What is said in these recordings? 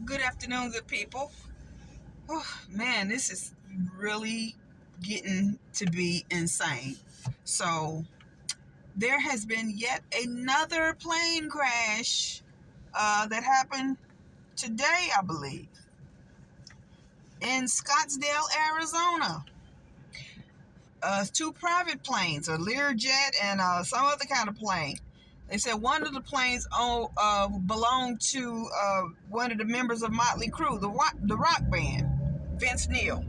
Good afternoon, good people. Oh, man, this is really getting to be insane. So, there has been yet another plane crash that happened today, I believe, in Scottsdale, Arizona. Two private planes, a Learjet and some other kind of plane. They said one of the planes belonged to one of the members of Motley Crue, the rock band, Vince Neil.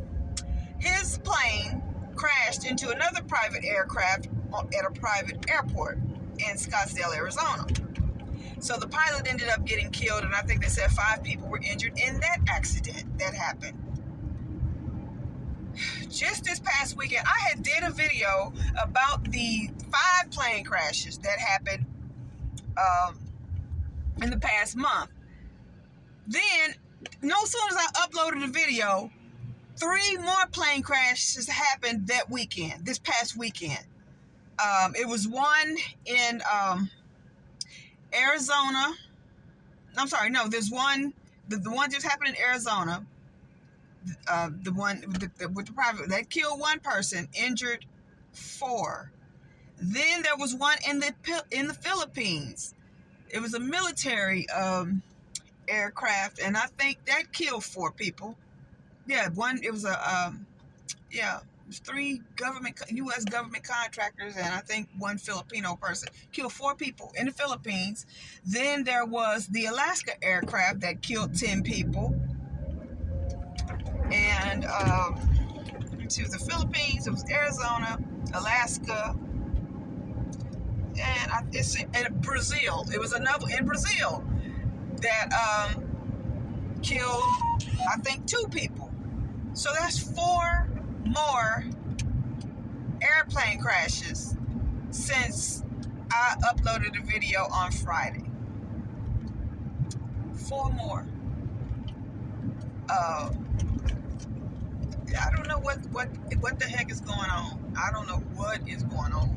His plane crashed into another private aircraft at a private airport in Scottsdale, Arizona. So the pilot ended up getting killed, and I think they said 5 people were injured in that accident that happened. Just this past weekend, I had did a video about the 5 plane crashes that happened in the past month. Then, no sooner as I uploaded the video, 3 more plane crashes happened that weekend, this past weekend. It was one in Arizona. I'm sorry, no, there's one, the one just happened in Arizona. The one with the private, that killed 1 person, injured 4. Then there was one in the Philippines. It was a military aircraft, and I think that killed 4 people. Yeah, it was 3 U.S. government contractors, and I think 1 Filipino person killed 4 people in the Philippines. Then there was the Alaska aircraft that killed 10 people. And it was the Philippines, it was Arizona, Alaska, and it's in Brazil. It was another in Brazil that killed, I think, 2 people. So that's 4 more airplane crashes since I uploaded the video on Friday. 4 more. I don't know what the heck is going on. I don't know what is going on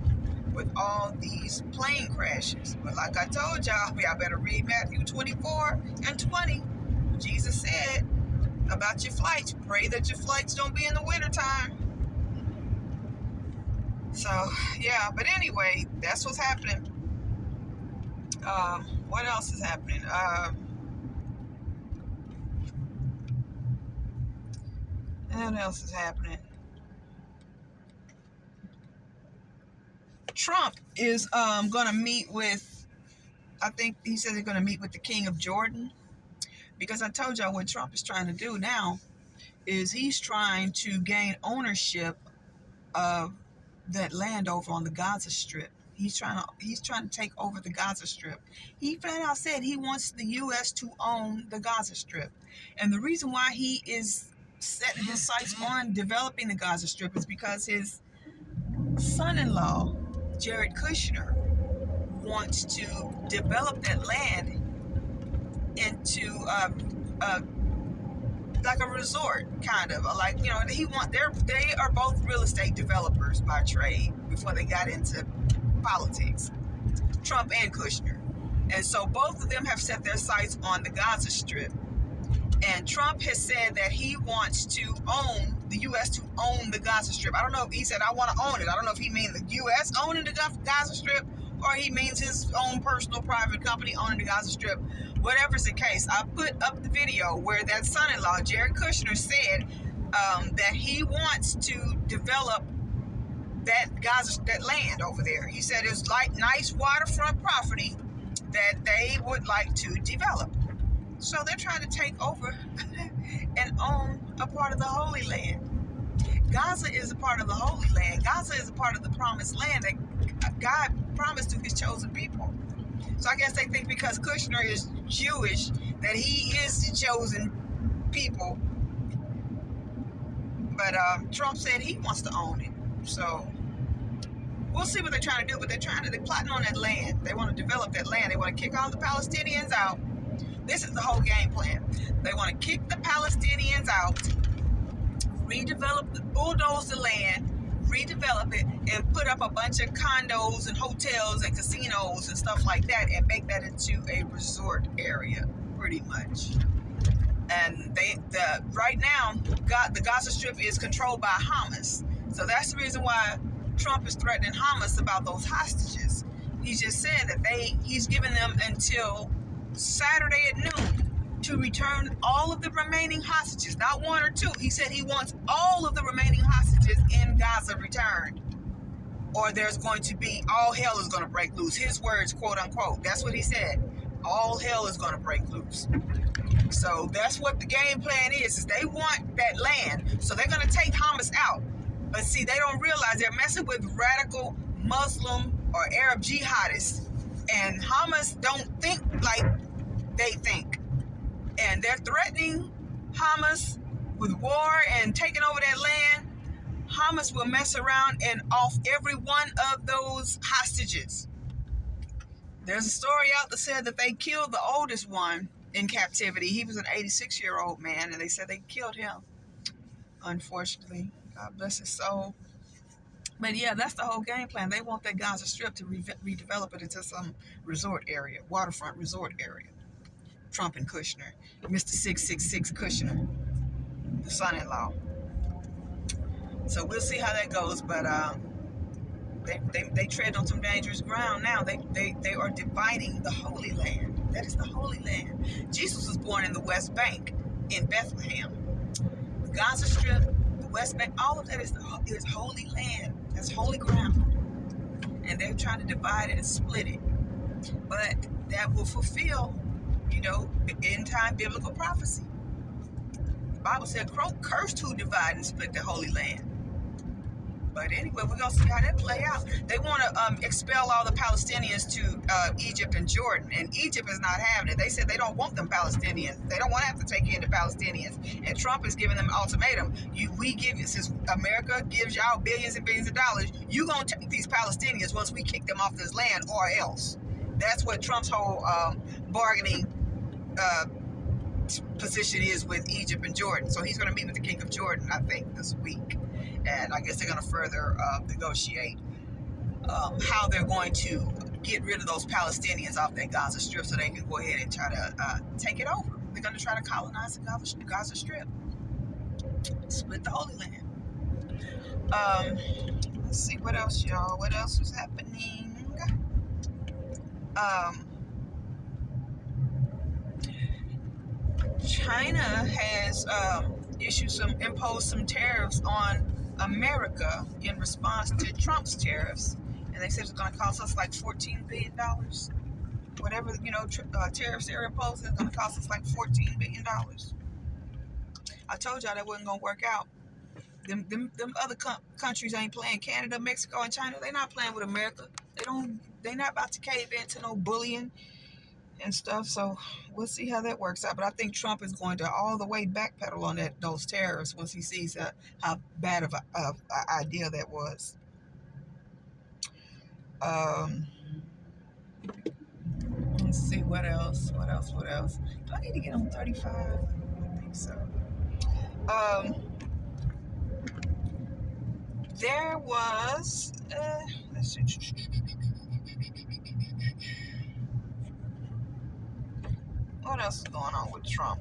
with all these plane crashes. But like I told y'all better read Matthew 24 and 20. Jesus said about your flights, pray that your flights don't be in the wintertime. So, yeah, but anyway, that's what's happening. What else is happening? What else is happening? Trump is going to meet with, I think he says he's going to meet with the King of Jordan. Because I told y'all what Trump is trying to do now is he's trying to gain ownership of that land over on the Gaza Strip. He's trying to take over the Gaza Strip. He flat out said he wants the U.S. to own the Gaza Strip. And the reason why he is setting his sights on developing the Gaza Strip is because his son-in-law, Jared Kushner, wants to develop that land into like a resort, kind of like, you know, they are both real estate developers by trade before they got into politics, Trump and Kushner. And so both of them have set their sights on the Gaza Strip. And Trump has said that he wants to own the U.S. to own the Gaza Strip. I don't know if he said, I want to own it. I don't know if he means the U.S. owning the Gaza Strip or he means his own personal private company owning the Gaza Strip. Whatever's the case, I put up the video where that son-in-law, Jared Kushner, said that he wants to develop that land over there. He said it's like nice waterfront property that they would like to develop. So they're trying to take over and own a part of the Holy Land. Gaza is a part of the Holy Land. Gaza is a part of the promised land that God promised to his chosen people. So I guess they think because Kushner is Jewish that he is the chosen people. But Trump said he wants to own it. So we'll see what they're trying to do. But they're plotting on that land. They want to develop that land. They want to kick all the Palestinians out. This is the whole game plan. They want to kick the Palestinians out, bulldoze the land, redevelop it, and put up a bunch of condos and hotels and casinos and stuff like that and make that into a resort area, pretty much. And right now, the Gaza Strip is controlled by Hamas. So that's the reason why Trump is threatening Hamas about those hostages. He just said that he's giving them until Saturday at noon to return all of the remaining hostages, not one or two. He said he wants all of the remaining hostages in Gaza returned, or there's going to be, all hell is going to break loose. His words, quote unquote. That's what he said. All hell is going to break loose. So that's what the game plan is they want that land. So they're going to take Hamas out. But see, they don't realize they're messing with radical Muslim or Arab jihadists. And Hamas don't think like they think. And they're threatening Hamas with war and taking over that land. Hamas will mess around and off every one of those hostages. There's a story out that said that they killed the oldest one in captivity. He was an 86-year-old man, and they said they killed him, unfortunately. God bless his soul. But yeah, that's the whole game plan. They want that Gaza Strip to redevelop it into some resort area, waterfront resort area. Trump and Kushner, Mr. 666 Kushner, the son-in-law. So we'll see how that goes, but they tread on some dangerous ground now. They are dividing the Holy Land. That is the Holy Land. Jesus was born in the West Bank in Bethlehem. The Gaza Strip, the West Bank, all of that is Holy Land. That's holy ground. And they're trying to divide it and split it. But that will fulfill, end time biblical prophecy. The Bible said, cursed who divide and split the Holy Land. But anyway, we're going to see how that play out. They want to expel all the Palestinians to Egypt and Jordan. And Egypt is not having it. They said they don't want them Palestinians. They don't want to have to take in the Palestinians. And Trump is giving them an ultimatum. Since America gives y'all billions and billions of dollars, you're going to take these Palestinians once we kick them off this land or else. That's what Trump's whole bargaining position is with Egypt and Jordan. So he's going to meet with the king of Jordan, I think, this week. And I guess they're going to further negotiate how they're going to get rid of those Palestinians off that Gaza Strip so they can go ahead and try to take it over. They're going to try to colonize the Gaza Strip. Split the Holy Land. Let's see, what else, y'all? What else is happening? China has imposed some tariffs on America in response to Trump's tariffs, and they said it's going to cost us like $14 billion. Whatever tariffs they're imposing is going to cost us like $14 billion. I told y'all that wasn't going to work out. Them other countries ain't playing. Canada, Mexico, and China, they're not playing with America. They're not about to cave into no bullying and stuff. So we'll see how that works out. But I think Trump is going to all the way backpedal on those tariffs once he sees how bad of an idea that was. Let's see, what else? Do I need to get on 35? I think so. There was, let's see. What else is going on with Trump?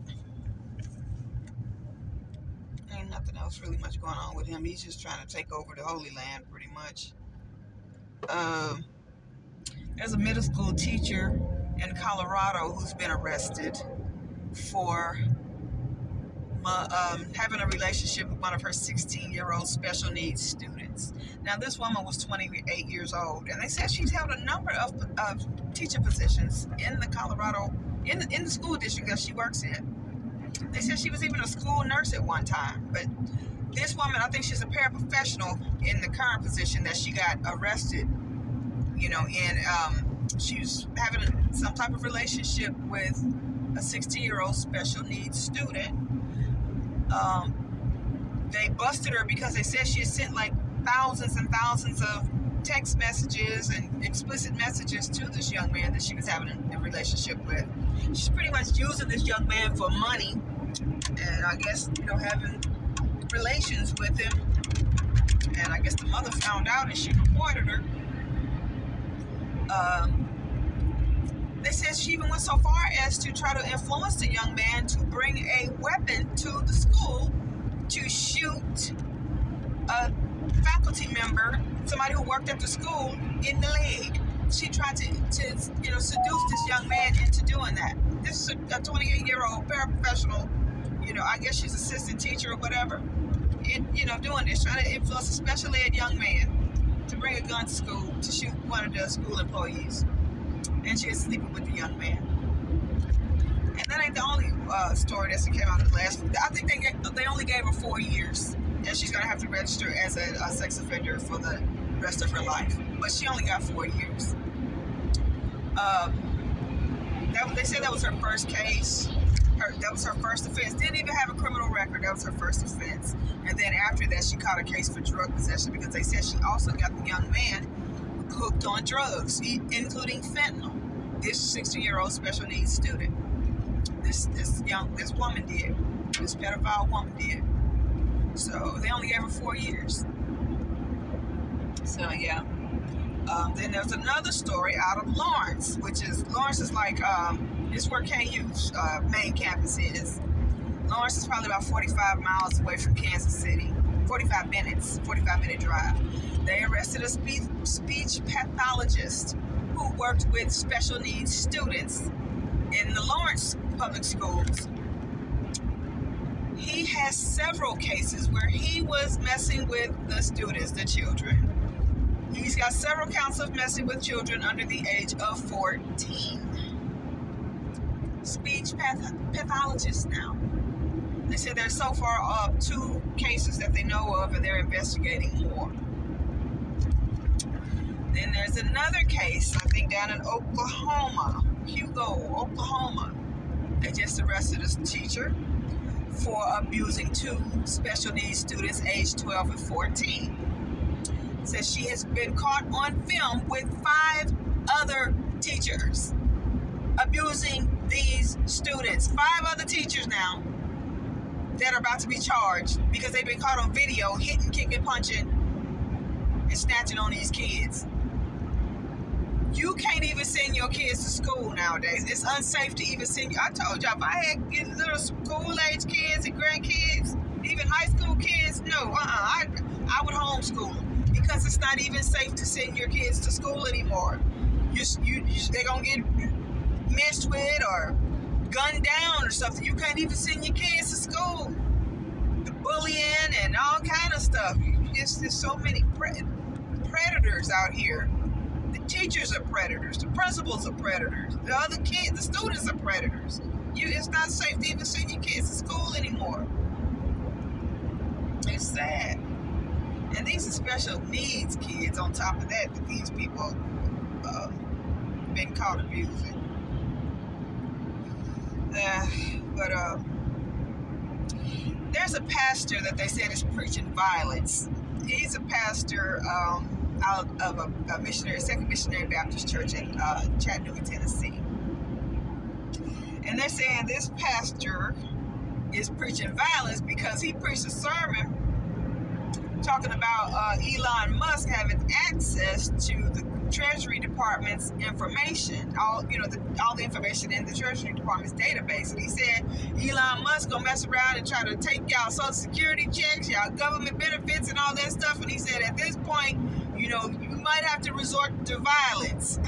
Ain't nothing else really much going on with him. He's just trying to take over the Holy Land, pretty much. There's a middle school teacher in Colorado who's been arrested for having a relationship with one of her 16-year-old special needs students. Now, this woman was 28 years old, and they said she's held a number of teacher positions in the Colorado, in the school district that she works in. They said she was even a school nurse at one time. But this woman, I think she's a paraprofessional in the current position that she got arrested, and she was having some type of relationship with a 16-year-old special needs student. They busted her because they said she had sent like thousands and thousands of text messages and explicit messages to this young man that she was having a relationship with. She's pretty much using this young man for money, and I guess, having relations with him. And I guess the mother found out and she reported her. They said she even went so far as to try to influence the young man to bring a weapon to the school to shoot a faculty member, somebody who worked at the school, in the leg. She tried to seduce this young man into doing that. This is a 28-year-old paraprofessional, I guess she's assistant teacher or whatever, doing this, trying to influence a special ed young man to bring a gun to school to shoot one of the school employees. And she was sleeping with the young man. And that ain't the only story that came out in the last. I think they only gave her 4 years, and she's gonna have to register as a sex offender for the rest of her life. But she only got 4 years. They said that was her first case. That was her first offense. Didn't even have a criminal record. That was her first offense. And then after that, she caught a case for drug possession because they said she also got the young man hooked on drugs, including fentanyl. This 60-year-old special needs student. This woman did. This pedophile woman did. So they only gave her 4 years. So yeah. Then there's another story out of Lawrence, Lawrence is like, it's where KU's main campus is. Lawrence is probably about 45 miles away from Kansas City. 45-minute drive. They arrested a speech pathologist who worked with special needs students in the Lawrence public schools. He has several cases where he was messing with the students, the children. He's got several counts of messing with children under the age of 14. Speech pathologist now. They said there's so far 2 cases that they know of, and they're investigating more. Then there's another case, I think down in Oklahoma, Hugo, Oklahoma. They just arrested a teacher for abusing 2 special needs students aged 12 and 14. Says she has been caught on film with 5 other teachers abusing these students. 5 other teachers now that are about to be charged because they've been caught on video hitting, kicking, punching, and snatching on these kids. You can't even send your kids to school nowadays. It's unsafe to even send you. I told y'all, if I had little school-age kids and grandkids, even high school kids, no, I would homeschool them. Because it's not even safe to send your kids to school anymore. They're going to get messed with or gunned down or something. You can't even send your kids to school. The bullying and all kind of stuff. There's so many predators out here. The teachers are predators. The principals are predators. The other kids, the students are predators. It's not safe to even send your kids to school anymore. It's sad. And these are special needs kids on top of that these people been caught abusing. But there's a pastor that they said is preaching violence. He's a pastor out of a Second Missionary Baptist Church in Chattanooga, Tennessee. And they're saying this pastor is preaching violence because he preached a sermon talking about Elon Musk having access to the Treasury Department's information, all the information in the Treasury Department's database. And he said Elon Musk gonna mess around and try to take y'all Social Security checks, y'all government benefits, and all that stuff. And he said at this point, you might have to resort to violence.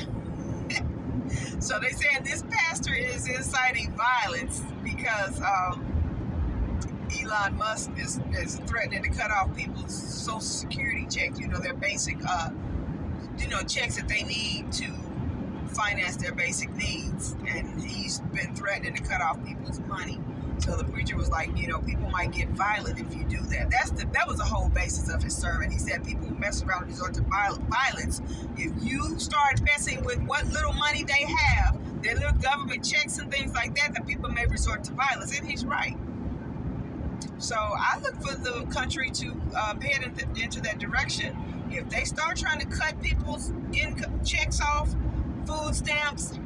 So they saying this pastor is inciting violence because Elon Musk is threatening to cut off people's Social Security checks, their basic, checks that they need to finance their basic needs. And he's been threatening to cut off people's money. So the preacher was like, people might get violent if you do that. That was the whole basis of his sermon. He said people who mess around and resort to violence. If you start messing with what little money they have, their little government checks and things like that, then people may resort to violence. And he's right. So I look for the country to head into that direction. If they start trying to cut people's income checks off, food stamps,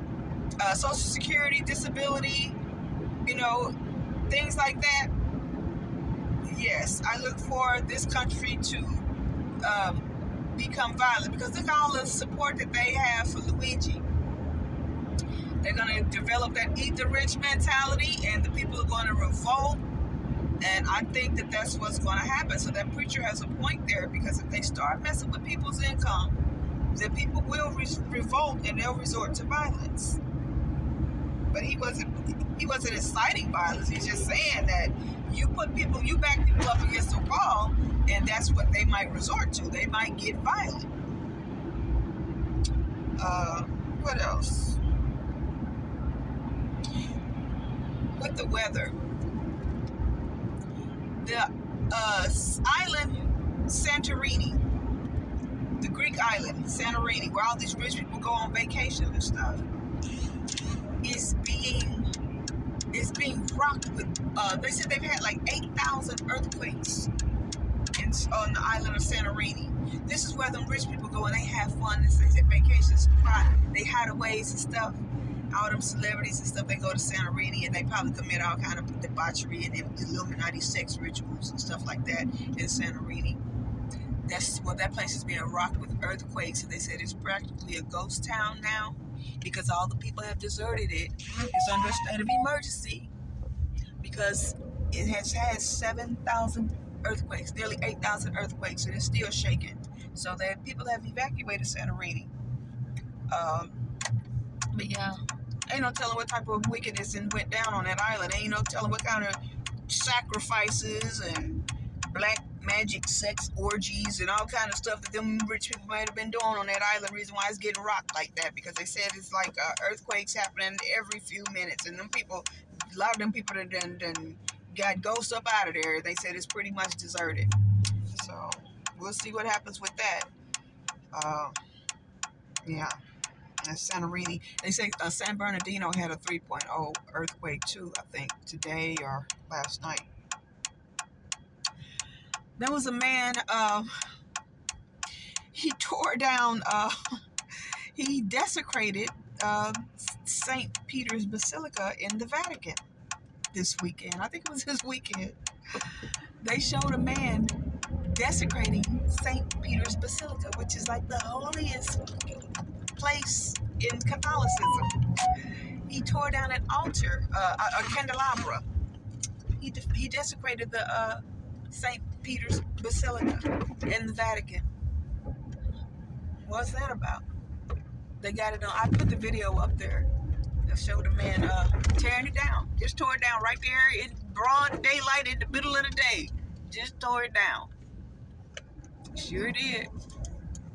Social Security, disability, things like that, yes, I look for this country to become violent because look at all the support that they have for Luigi. They're going to develop that eat the rich mentality, and the people are going to revolt. And I think that that's what's going to happen. So that preacher has a point there, because if they start messing with people's income, then people will revolt and they'll resort to violence. But he wasn't inciting violence. He's just saying that you back people up against the wall, and that's what they might resort to. They might get violent. What else? With the weather, the island Santorini, the Greek island Santorini, where all these rich people go on vacation and stuff, is being rocked with. They said they've had like 8,000 earthquakes on the island of Santorini. This is where them rich people go and they have fun. They say vacations, they hideaways and stuff. All them celebrities and stuff, they go to Santorini and they probably commit all kind of debauchery and Illuminati sex rituals and stuff like that in Santorini. That place is being rocked with earthquakes, and they said it's practically a ghost town now because all the people have deserted it. It's under a state of emergency because it has had 7,000 earthquakes, nearly 8,000 earthquakes, and it's still shaking. So that people have evacuated Santorini. But yeah, ain't no telling what type of wickedness went down on that island. Ain't no telling what kind of sacrifices and black magic sex orgies and all kind of stuff that them rich people might have been doing on that island. Reason why it's getting rocked like that, because they said it's like earthquakes happening every few minutes, and a lot of them people that done got ghosts up out of there. They said it's pretty much deserted. So we'll see what happens with that. Yeah. And Santorini, they say San Bernardino had a 3.0 earthquake too, I think today or last night. There was a man, he tore down, he desecrated St. Peter's Basilica in the Vatican this weekend. I think it was his weekend. They showed a man desecrating St. Peter's Basilica, which is like the holiest place in Catholicism. He tore down an altar, a candelabra. He desecrated the St. Peter's Basilica in the Vatican. What's that about? They got it on. I put the video up there that showed the man tearing it down. Just tore it down right there in broad daylight in the middle of the day. Just tore it down. Sure did.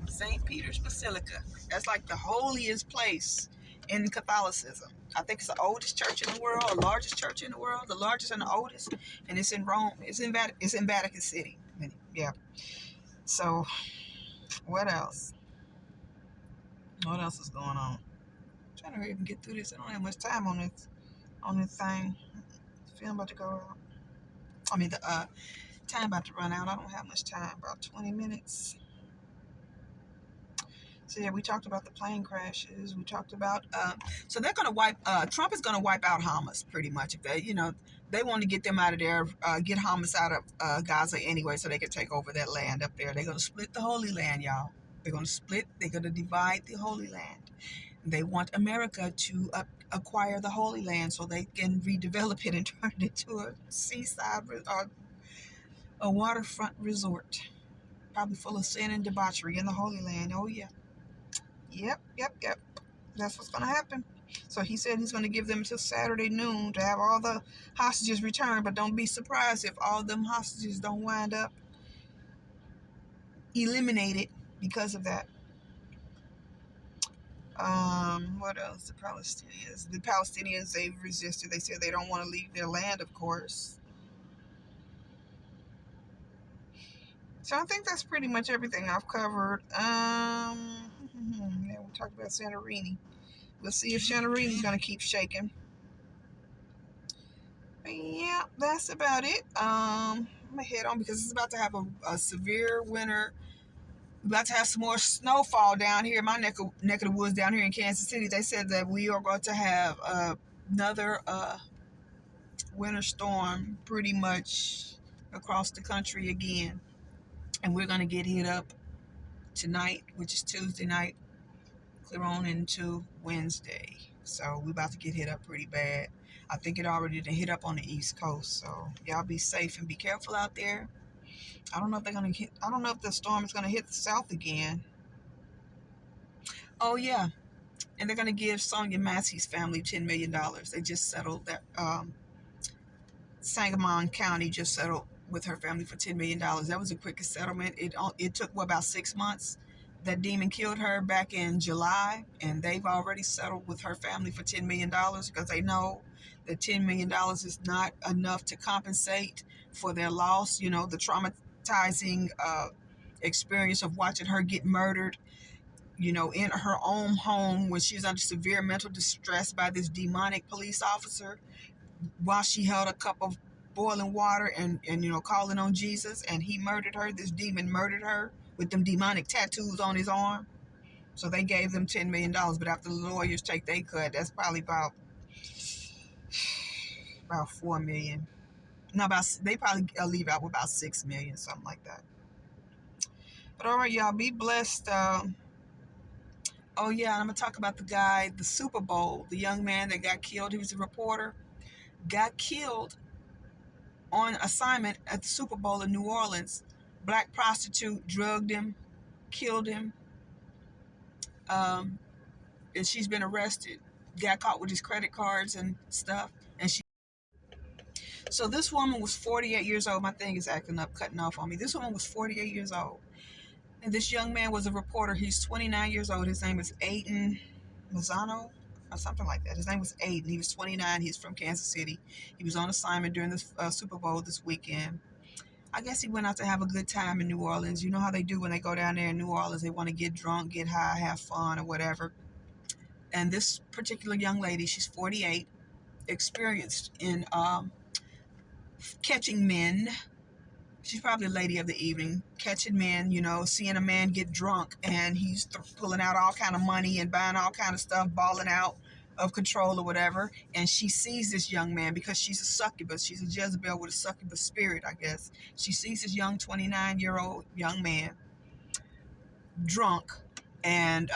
St. Peter's Basilica. That's like the holiest place in Catholicism. I think it's the oldest church in the world, the largest church in the world, the largest and the oldest, and it's in Rome. It's in Vatican City. Yeah. So, what else? What else is going on? I'm trying to hurry up and get through this. I don't have much time on this thing. The film about to go out. I mean, the time about to run out. I don't have much time. About 20 minutes. So yeah, we talked about the plane crashes. We talked about so they're gonna Trump is gonna wipe out Hamas pretty much. If they want to get them out of there, get Hamas out of Gaza anyway, so they can take over that land up there. They're gonna split the Holy Land, y'all. They're gonna divide the Holy Land. They want America to acquire the Holy Land so they can redevelop it and turn it into a seaside or a waterfront resort, probably full of sin and debauchery in the Holy Land. Oh yeah. Yep. That's what's going to happen. So he said he's going to give them until Saturday noon to have all the hostages returned, but don't be surprised if all them hostages don't wind up eliminated because of that. What else? The Palestinians, they've resisted. They said they don't want to leave their land, of course. So I think that's pretty much everything I've covered. Yeah, we talked about Santorini. We'll see if Santorini's going to keep shaking. But yeah, that's about it. I'm going to head on because it's about to have a severe winter. We're about to have some more snowfall down here in my neck of the woods down here in Kansas City. They said that we are going to have another winter storm pretty much across the country again. And we're going to get hit up tonight, which is Tuesday night, clear on into Wednesday. So we about to get hit up pretty bad. I think it already done hit up on the East Coast. So y'all be safe and be careful out there. I don't know if they're gonna hit. I don't know if the storm is gonna hit the South again. Oh yeah, and they're gonna give Sonia Massey's family $10 million. They just settled that. Sangamon County just settled with her family for $10 million. That was the quickest settlement. It took about 6 months. That demon killed her back in July, and they've already settled with her family for $10 million because they know that $10 million is not enough to compensate for their loss. You know, the traumatizing experience of watching her get murdered, you know, in her own home when she was under severe mental distress by this demonic police officer while she held a cup of boiling water and you know, calling on Jesus, and he murdered her. This demon murdered her with them demonic tattoos on his arm. So they gave them $10 million, but after the lawyers take their cut, that's probably about $4 million. No, they probably leave out with about $6 million, something like that. But all right, y'all, be blessed. Oh yeah, I'm gonna talk about the guy, the Super Bowl, the young man that got killed. He was a reporter, got killed on assignment at the Super Bowl in New Orleans. Black prostitute drugged him, killed him, and she's been arrested. Got caught with his credit cards and stuff. And so this woman was 48 years old. My thing is acting up, cutting off on me. This woman was 48 years old. And this young man was a reporter. He's 29 years old. His name is Aiden Mazzano or something like that. His name was Aiden. He was 29. He's from Kansas City. He was on assignment during the Super Bowl this weekend. I guess he went out to have a good time in New Orleans. You know how they do when they go down there in New Orleans. They want to get drunk, get high, have fun or whatever. And this particular young lady, she's 48, experienced in catching men. She's probably a lady of the evening, catching men, you know, seeing a man get drunk and he's pulling out all kind of money and buying all kind of stuff, balling out of control or whatever. And she sees this young man because she's a succubus. She's a Jezebel with a succubus spirit, I guess. She sees this young 29-year-old young man drunk, and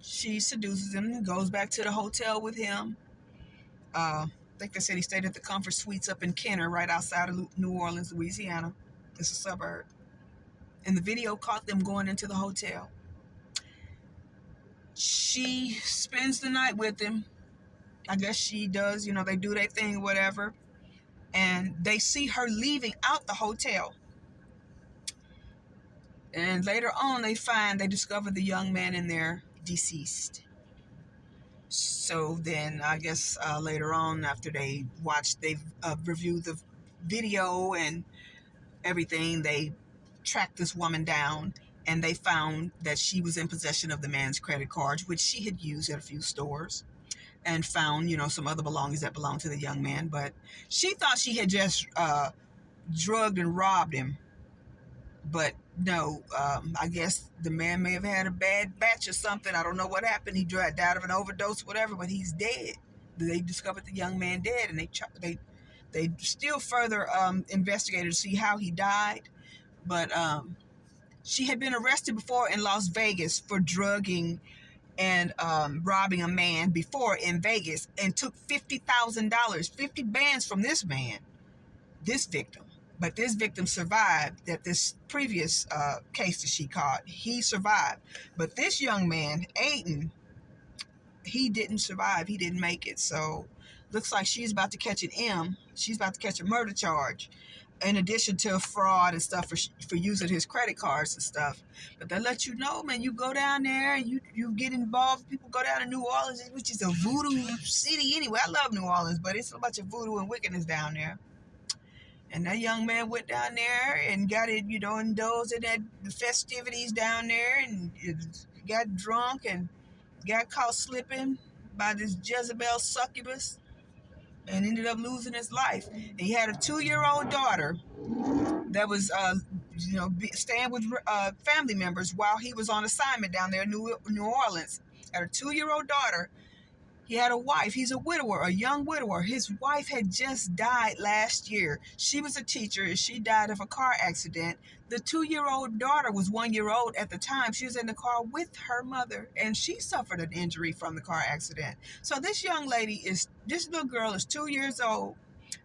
she seduces him and goes back to the hotel with him. I think they said he stayed at the Comfort Suites up in Kenner, right outside of New Orleans, Louisiana. It's a suburb. And the video caught them going into the hotel. She spends the night with him. I guess she does, you know, they do their thing, whatever. And they see her leaving out the hotel. And later on, they discover the young man in there deceased. So then I guess later on, after they've reviewed the video and everything, they tracked this woman down, and they found that she was in possession of the man's credit cards, which she had used at a few stores, and found, you know, some other belongings that belonged to the young man. But she thought she had just drugged and robbed him. But no, I guess the man may have had a bad batch or something. I don't know what happened. He died of an overdose, whatever, but he's dead. They discovered the young man dead, and they still further investigated to see how he died. But she had been arrested before in Las Vegas for drugging and robbing a man before in Vegas, and took $50,000, 50 bands from this man, this victim. But this victim survived. That this previous case that she caught, he survived. But this young man, Aiden, he didn't survive. He didn't make it. So looks like she's about to catch an M. She's about to catch a murder charge, in addition to fraud and stuff for using his credit cards and stuff. But they let you know, man, you go down there and you get involved. People go down to New Orleans, which is a voodoo city anyway. I love New Orleans, but it's a bunch of voodoo and wickedness down there. And that young man went down there and got it, you know, indulged in the festivities down there, and got drunk and got caught slipping by this Jezebel succubus, and ended up losing his life. And he had a 2-year-old daughter that was, staying with family members while he was on assignment down there in New Orleans. Had a 2-year-old daughter. He had a wife. He's a widower, a young widower. His wife had just died last year. She was a teacher. She died of a car accident. The 2-year-old daughter was 1 year old at the time. She was in the car with her mother, and she suffered an injury from the car accident. So this little girl is 2 years old.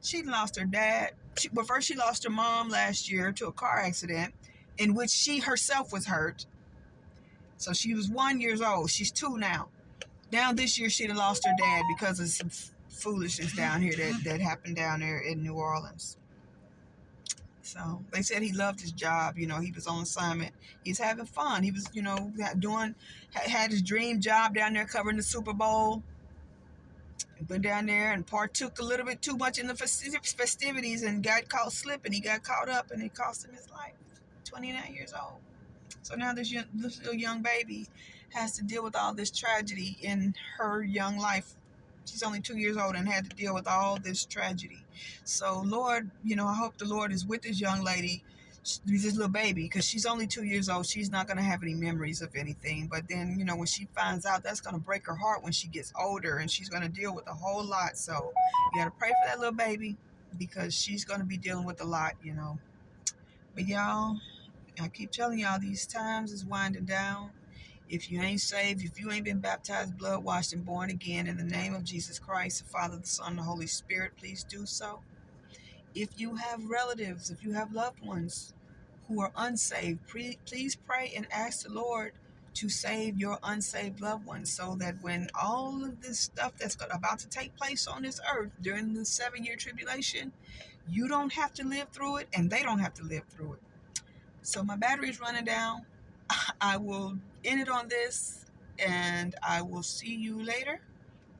She lost her dad. First she lost her mom last year to a car accident in which she herself was hurt. So she was 1 year old. She's 2 now. Now this year she'd have lost her dad because of some foolishness down here that happened down there in New Orleans. So they said he loved his job. He was on assignment. He's having fun. He was, had his dream job down there covering the Super Bowl. He went down there and partook a little bit too much in the festivities and got caught slipping. He got caught up and it cost him his life. 29 years old. So now this little young baby has to deal with all this tragedy in her young life. She's only 2 years old and had to deal with all this tragedy. So Lord, I hope the Lord is with this young lady, this little baby, because she's only 2 years old. She's not going to have any memories of anything. But then, when she finds out, that's going to break her heart when she gets older, and she's going to deal with a whole lot. So you got to pray for that little baby because she's going to be dealing with a lot, But y'all, I keep telling y'all, these times is winding down. If you ain't saved, if you ain't been baptized, blood washed, and born again in the name of Jesus Christ, the Father, the Son, and the Holy Spirit, please do so. If you have relatives, if you have loved ones who are unsaved, please pray and ask the Lord to save your unsaved loved ones so that when all of this stuff that's about to take place on this earth during the 7-year tribulation, you don't have to live through it and they don't have to live through it. So my battery is running down. I will end it on this, and I will see you later.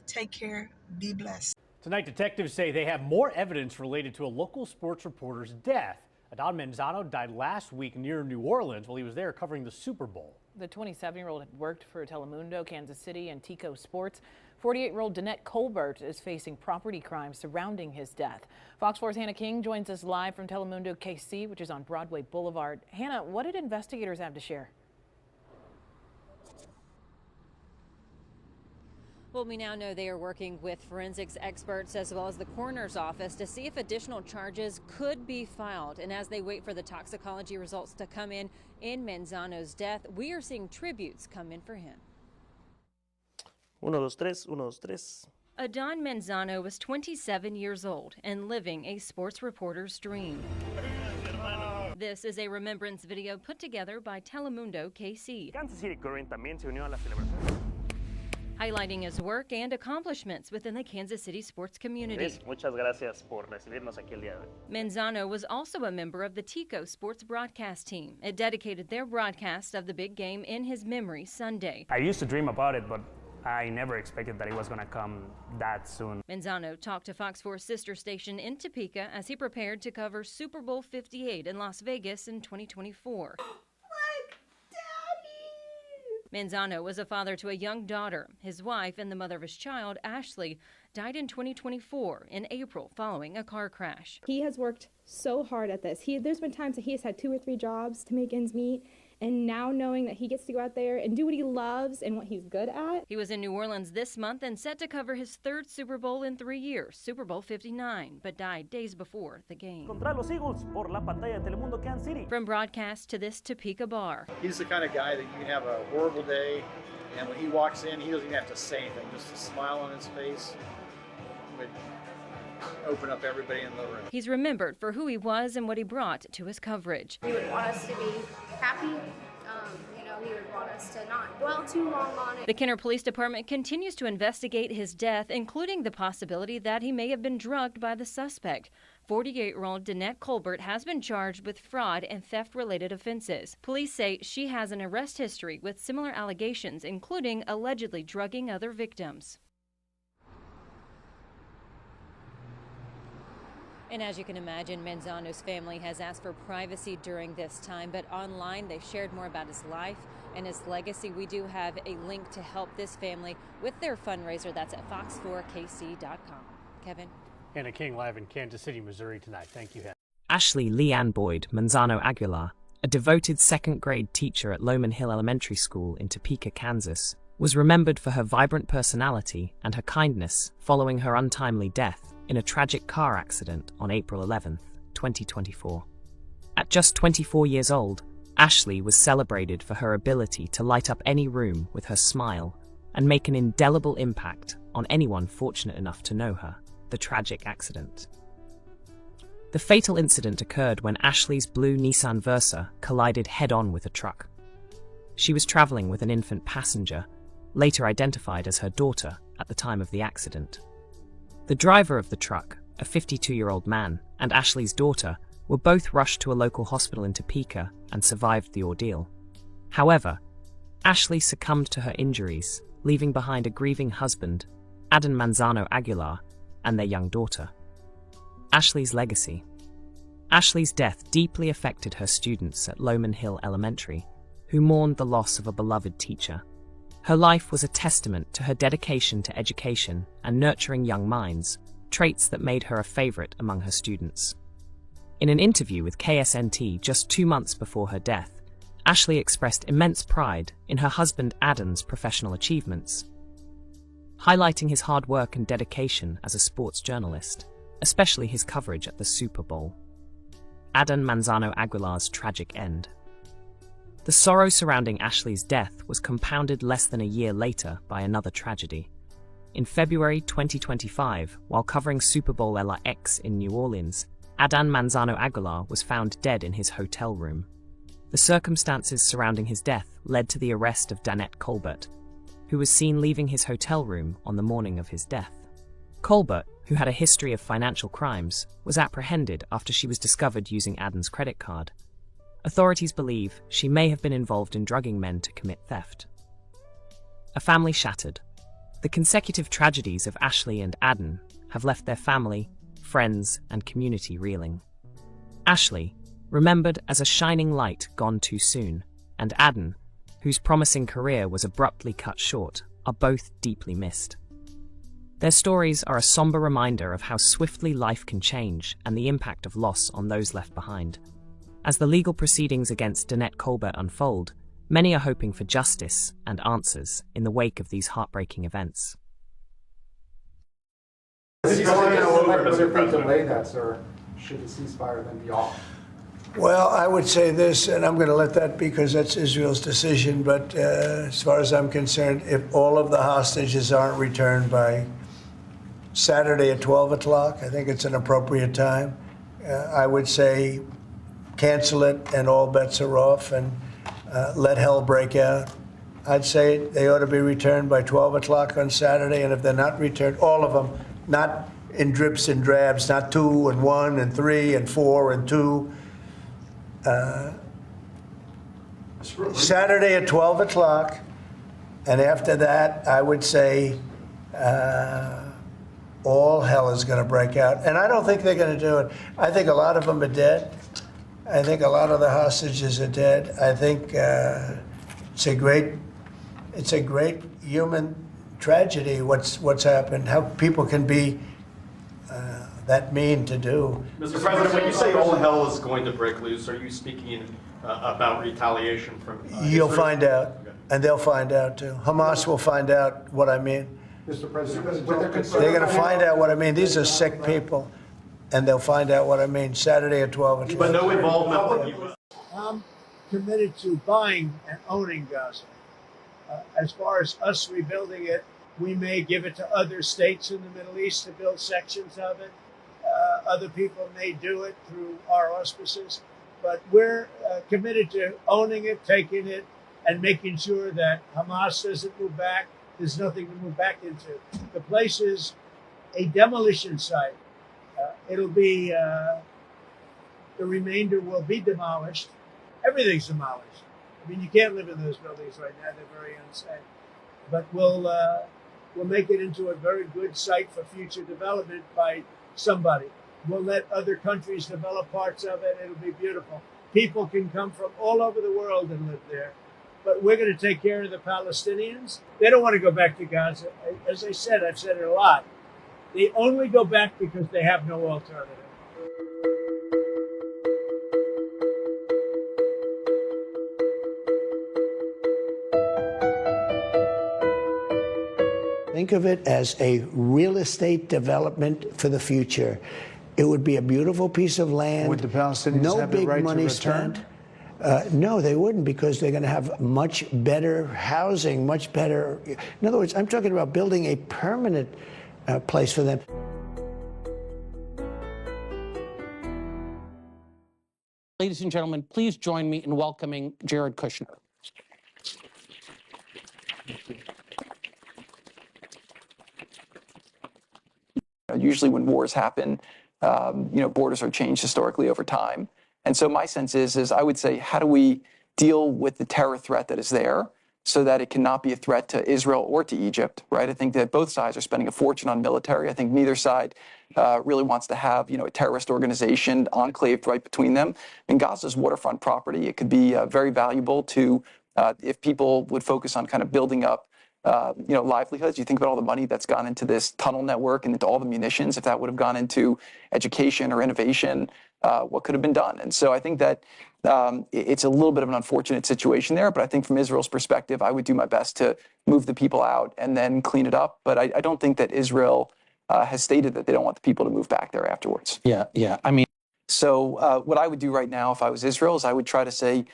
Take care. Be blessed. Tonight, detectives say they have more evidence related to a local sports reporter's death. Adon Menzano died last week near New Orleans while he was there covering the Super Bowl. The 27-year-old had worked for Telemundo, Kansas City, and Tico Sports. 48-year-old Danette Colbert is facing property crimes surrounding his death. Fox 4's Hannah King joins us live from Telemundo KC, which is on Broadway Boulevard. Hannah, what did investigators have to share? Well, we now know they are working with forensics experts as well as the coroner's office to see if additional charges could be filed. And as they wait for the toxicology results to come in Menzano's death, we are seeing tributes come in for him. 1, 2, 3, 1, 2, 3. Adon Menzano was 27 years old and living a sports reporter's dream. This is a remembrance video put together by Telemundo KC. Kansas City Current también se unió a la celebración. Highlighting his work and accomplishments within the Kansas City sports community. Muchas gracias por recibirnos aquí el día de hoy. Menzano was also a member of the Tico Sports broadcast team. It dedicated their broadcast of the big game in his memory Sunday. I used to dream about it, but I never expected that it was going to come that soon. Menzano talked to Fox 4's sister station in Topeka as he prepared to cover Super Bowl 58 in Las Vegas in 2024. Menzano was a father to a young daughter. His wife and the mother of his child, Ashley, died in 2024 in April following a car crash. He has worked so hard at this. There's been times that he has had 2 or 3 jobs to make ends meet. And now knowing that he gets to go out there and do what he loves and what he's good at. He was in New Orleans this month and set to cover his 3rd Super Bowl in 3 years, Super Bowl 59, but died days before the game. Contra los Eagles por la pantalla de Telemundo Kansas City. From broadcast to this Topeka bar. He's the kind of guy that you can have a horrible day, and when he walks in, he doesn't even have to say anything. Just a smile on his face would open up everybody in the room. He's remembered for who he was and what he brought to his coverage. He would want us to be happy. He would want us to not dwell too long on it. The Kenner Police Department continues to investigate his death, including the possibility that he may have been drugged by the suspect. 48-year-old Danette Colbert has been charged with fraud and theft-related offenses. Police say she has an arrest history with similar allegations, including allegedly drugging other victims. And as you can imagine, Menzano's family has asked for privacy during this time, but online they shared more about his life and his legacy. We do have a link to help this family with their fundraiser. That's at fox4kc.com. Kevin. Hannah King live in Kansas City, Missouri tonight. Thank you, Hannah. Ashley Leanne Boyd Menzano Aguilar, a devoted 2nd grade teacher at Lowman Hill Elementary School in Topeka, Kansas, was remembered for her vibrant personality and her kindness following her untimely death in a tragic car accident on April 11, 2024. At just 24 years old, Ashley was celebrated for her ability to light up any room with her smile and make an indelible impact on anyone fortunate enough to know her. The tragic accident. The fatal incident occurred when Ashley's blue Nissan Versa collided head-on with a truck. She was traveling with an infant passenger, later identified as her daughter at the time of the accident. The driver of the truck, a 52-year-old man, and Ashley's daughter were both rushed to a local hospital in Topeka and survived the ordeal. However, Ashley succumbed to her injuries, leaving behind a grieving husband, Adan Manzano Aguilar, and their young daughter. Ashley's legacy. Ashley's death deeply affected her students at Lowman Hill Elementary, who mourned the loss of a beloved teacher. Her life was a testament to her dedication to education and nurturing young minds, traits that made her a favorite among her students. In an interview with KSNT just 2 months before her death, Ashley expressed immense pride in her husband Adan's professional achievements, highlighting his hard work and dedication as a sports journalist, especially his coverage at the Super Bowl. Adan Manzano Aguilar's tragic end. The sorrow surrounding Ashley's death was compounded less than a year later by another tragedy. In February 2025, while covering Super Bowl LAX in New Orleans, Adan Manzano Aguilar was found dead in his hotel room. The circumstances surrounding his death led to the arrest of Danette Colbert, who was seen leaving his hotel room on the morning of his death. Colbert, who had a history of financial crimes, was apprehended after she was discovered using Adan's credit card. Authorities believe she may have been involved in drugging men to commit theft. A family shattered. The consecutive tragedies of Ashley and Adan have left their family, friends, and community reeling. Ashley, remembered as a shining light gone too soon, and Adan, whose promising career was abruptly cut short, are both deeply missed. Their stories are a somber reminder of how swiftly life can change and the impact of loss on those left behind. As the legal proceedings against Danette Colbert unfold, many are hoping for justice and answers in the wake of these heartbreaking events. What delay that, sir? Should the ceasefire then be off? Well, I would say this, and I'm going to let that be because that's Israel's decision, but as far as I'm concerned, if all of the hostages aren't returned by Saturday at 12 o'clock, I think it's an appropriate time. I would say cancel it and all bets are off and let hell break out. I'd say they ought to be returned by 12 o'clock on Saturday, and if they're not returned, all of them, not in drips and drabs, not 2 and 1 and 3 and 4 and 2. Saturday at 12 o'clock, and after that, I would say all hell is going to break out. And I don't think they're going to do it. I think a lot of them are dead. I think a lot of the hostages are dead. I think it's a great human tragedy. What's happened? How people can be that mean to do. Mr. President, when you say all hell is going to break loose, are you speaking about retaliation from? You'll find out, and they'll find out too. Hamas will find out what I mean. Mr. President, they're going to find out what I mean. These are sick people, and they'll find out what I mean Saturday at 12 o'clock. But no involvement from you. I'm committed to buying and owning Gaza. As far as us rebuilding it, we may give it to other states in the Middle East to build sections of it. Other people may do it through our auspices, but we're committed to owning it, taking it, and making sure that Hamas doesn't move back. There's nothing to move back into. The place is a demolition site. It'll be, the remainder will be demolished. Everything's demolished. I mean, you can't live in those buildings right now. They're very unsafe. But we'll make it into a very good site for future development by somebody. We'll let other countries develop parts of it. It'll be beautiful. People can come from all over the world and live there. But we're going to take care of the Palestinians. They don't want to go back to Gaza. As I said, I've said it a lot. They only go back because they have no alternative. Think of it as a real estate development for the future. It would be a beautiful piece of land. Would the Palestinians have the right to return? No, they wouldn't, because they're going to have much better housing, much better. In other words, I'm talking about building a permanent place for them. Ladies and gentlemen, please join me in welcoming Jared Kushner. Usually when wars happen, borders are changed historically over time. And so my sense is I would say, how do we deal with the terror threat that is there so that it cannot be a threat to Israel or to Egypt, right? I think that both sides are spending a fortune on military. I think neither side really wants to have, a terrorist organization enclaved right between them. And Gaza's waterfront property, it could be very valuable to, if people would focus on kind of building up livelihoods. You think about all the money that's gone into this tunnel network and into all the munitions. If that would have gone into education or innovation, what could have been done? And so I think that it's a little bit of an unfortunate situation there. But I think from Israel's perspective, I would do my best to move the people out and then clean it up. But I don't think that Israel has stated that they don't want the people to move back there afterwards. Yeah. So what I would do right now if I was Israel is I would try to say,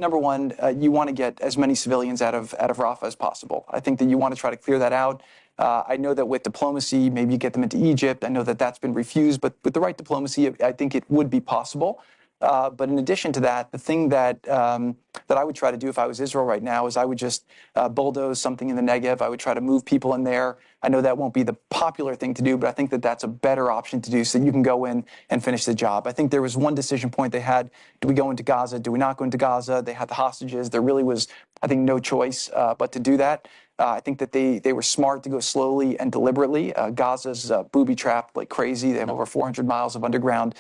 number one, you want to get as many civilians out of Rafah as possible. I think that you want to try to clear that out. I know that with diplomacy, maybe you get them into Egypt. I know that that's been refused, but with the right diplomacy, I think it would be possible. But in addition to that, the thing that I would try to do if I was Israel right now is I would just bulldoze something in the Negev. I would try to move people in there. I know that won't be the popular thing to do, but I think that that's a better option to do so that you can go in and finish the job. I think there was one decision point they had. Do we go into Gaza? Do we not go into Gaza? They had the hostages. There really was, I think, no choice but to do that. I think that they were smart to go slowly and deliberately. Gaza's booby-trapped like crazy. They have over 400 miles of underground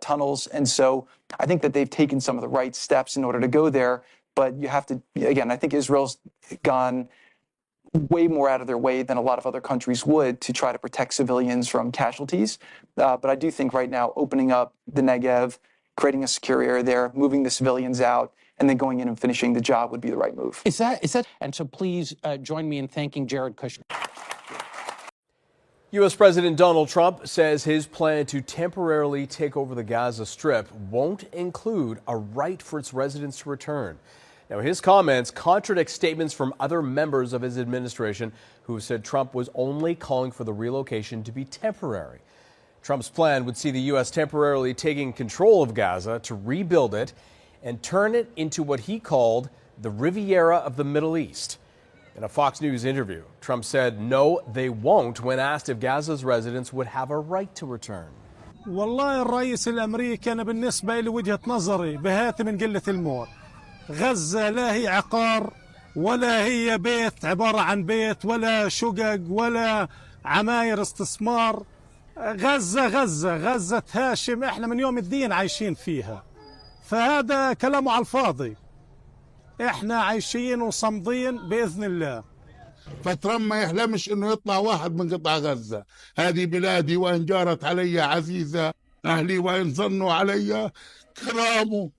tunnels. And so I think that they've taken some of the right steps in order to go there. But you have to, again, I think Israel's gone way more out of their way than a lot of other countries would to try to protect civilians from casualties. But I do think right now opening up the Negev, creating a secure area there, moving the civilians out, and then going in and finishing the job would be the right move. Is that? And so please join me in thanking Jared Kushner. U.S. President Donald Trump says his plan to temporarily take over the Gaza Strip won't include a right for its residents to return. Now, his comments contradict statements from other members of his administration who said Trump was only calling for the relocation to be temporary. Trump's plan would see the U.S. temporarily taking control of Gaza to rebuild it and turn it into what he called the Riviera of the Middle East. In a Fox News interview, Trump said no, they won't when asked if Gaza's residents would have a right to return. والله الرئيس الأمريكي أنا بالنسبة لي وجهة نظري بهات من قلة الموت. غزة لا هي عقار ولا هي بيت عبارة عن بيت ولا شقق ولا عماير استثمار. غزة هاشم احنا من يوم الدين عايشين فيها. فهذا كلامه على الفاضي. احنا عايشين وصمدين باذن الله. فترامب ما يحلمش انه يطلع واحد من قطاع غزه، هذه بلادي وان جارت علي عزيزه، اهلي وان ظنوا علي كرامه،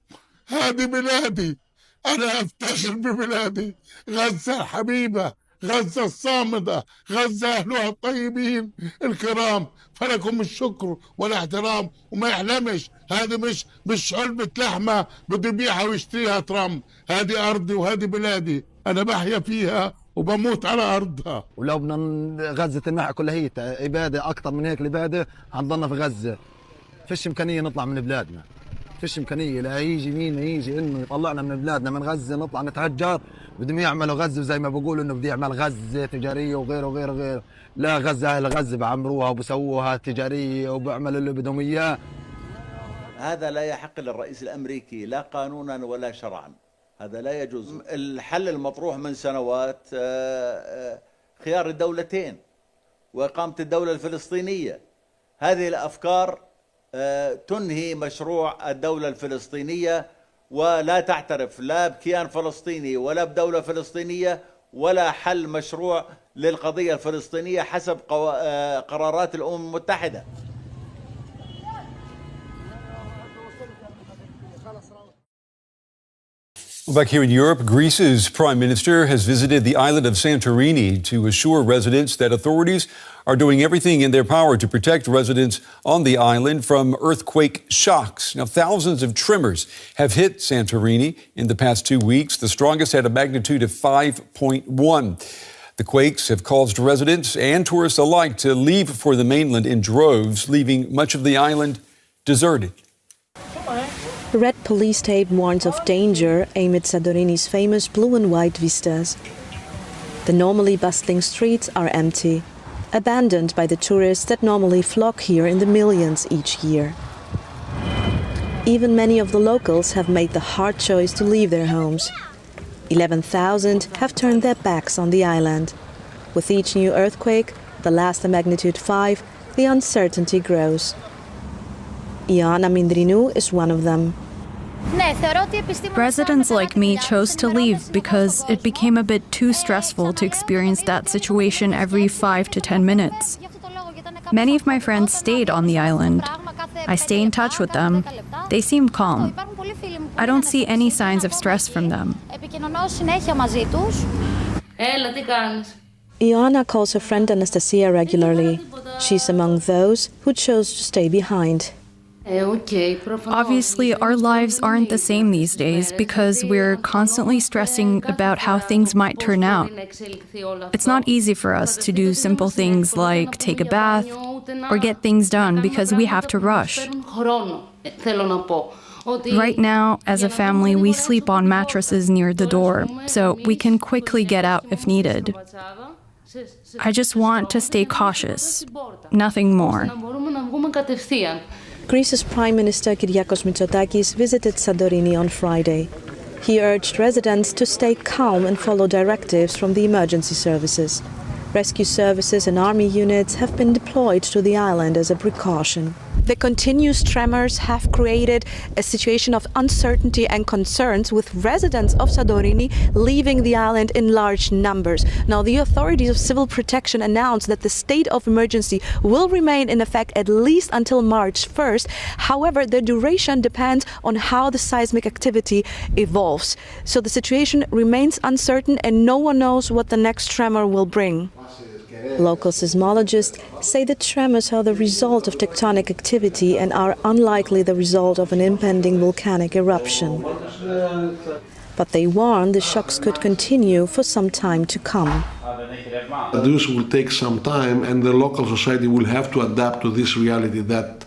هذه بلادي، انا افتخر ببلادي، غزه الحبيبه، غزه الصامده، غزه اهلها الطيبين الكرام، فلكم الشكر والاحترام وما يحلمش، هذه مش علبة لحمة بده يبيعها ويشتريها ترامب، هذه أرضي وهذه بلادي، أنا بحيا فيها وبموت على أرضها. ولو بدنا غزة تنمح كلها هي إبادة أكثر من هيك الإبادة هنضلنا في غزة. فيش إمكانية نطلع من بلادنا. فيش إمكانية لا يجي مين يجي إنه يطلعنا من بلادنا من غزة نطلع نتهجر. بدهم يعملوا غزة زي ما بقولوا إنه بده يعمل غزة تجارية وغيره. لا غزة أهل غزة بعمروها وبسووها تجارية وبيعملوا اللي بدهم إياه. هذا لا يحق للرئيس الأمريكي لا قانونا ولا شرعا، هذا لا يجوز. الحل المطروح من سنوات خيار الدولتين وإقامة الدولة الفلسطينية. هذه الأفكار تنهي مشروع الدولة الفلسطينية ولا تعترف لا بكيان فلسطيني ولا بدولة فلسطينية ولا حل مشروع للقضية الفلسطينية حسب قرارات الأمم المتحدة. Well, back here in Europe, Greece's prime minister has visited the island of Santorini to assure residents that authorities are doing everything in their power to protect residents on the island from earthquake shocks. Now, thousands of tremors have hit Santorini in the past 2 weeks, the strongest at a magnitude of 5.1. The quakes have caused residents and tourists alike to leave for the mainland in droves, leaving much of the island deserted. Red police tape warns of danger amid Santorini's famous blue and white vistas. The normally bustling streets are empty, abandoned by the tourists that normally flock here in the millions each year. Even many of the locals have made the hard choice to leave their homes. 11,000 have turned their backs on the island. With each new earthquake, the last a magnitude 5, the uncertainty grows. Iana Mindrinou is one of them. Residents like me chose to leave because it became a bit too stressful to experience that situation every 5 to 10 minutes. Many of my friends stayed on the island. I stay in touch with them. They seem calm. I don't see any signs of stress from them. Iana calls her friend Anastasia regularly. She's among those who chose to stay behind. Obviously, our lives aren't the same these days because we're constantly stressing about how things might turn out. It's not easy for us to do simple things like take a bath or get things done because we have to rush. Right now, as a family, we sleep on mattresses near the door, so we can quickly get out if needed. I just want to stay cautious, nothing more. Greece's Prime Minister Kyriakos Mitsotakis visited Santorini on Friday. He urged residents to stay calm and follow directives from the emergency services. Rescue services and army units have been deployed to the island as a precaution. The continuous tremors have created a situation of uncertainty and concerns, with residents of Santorini leaving the island in large numbers. Now, the authorities of civil protection announced that the state of emergency will remain in effect at least until March 1st. However, the duration depends on how the seismic activity evolves. So the situation remains uncertain and no one knows what the next tremor will bring. Local seismologists say the tremors are the result of tectonic activity and are unlikely the result of an impending volcanic eruption. But they warn the shocks could continue for some time to come. This will take some time, and the local society will have to adapt to this reality that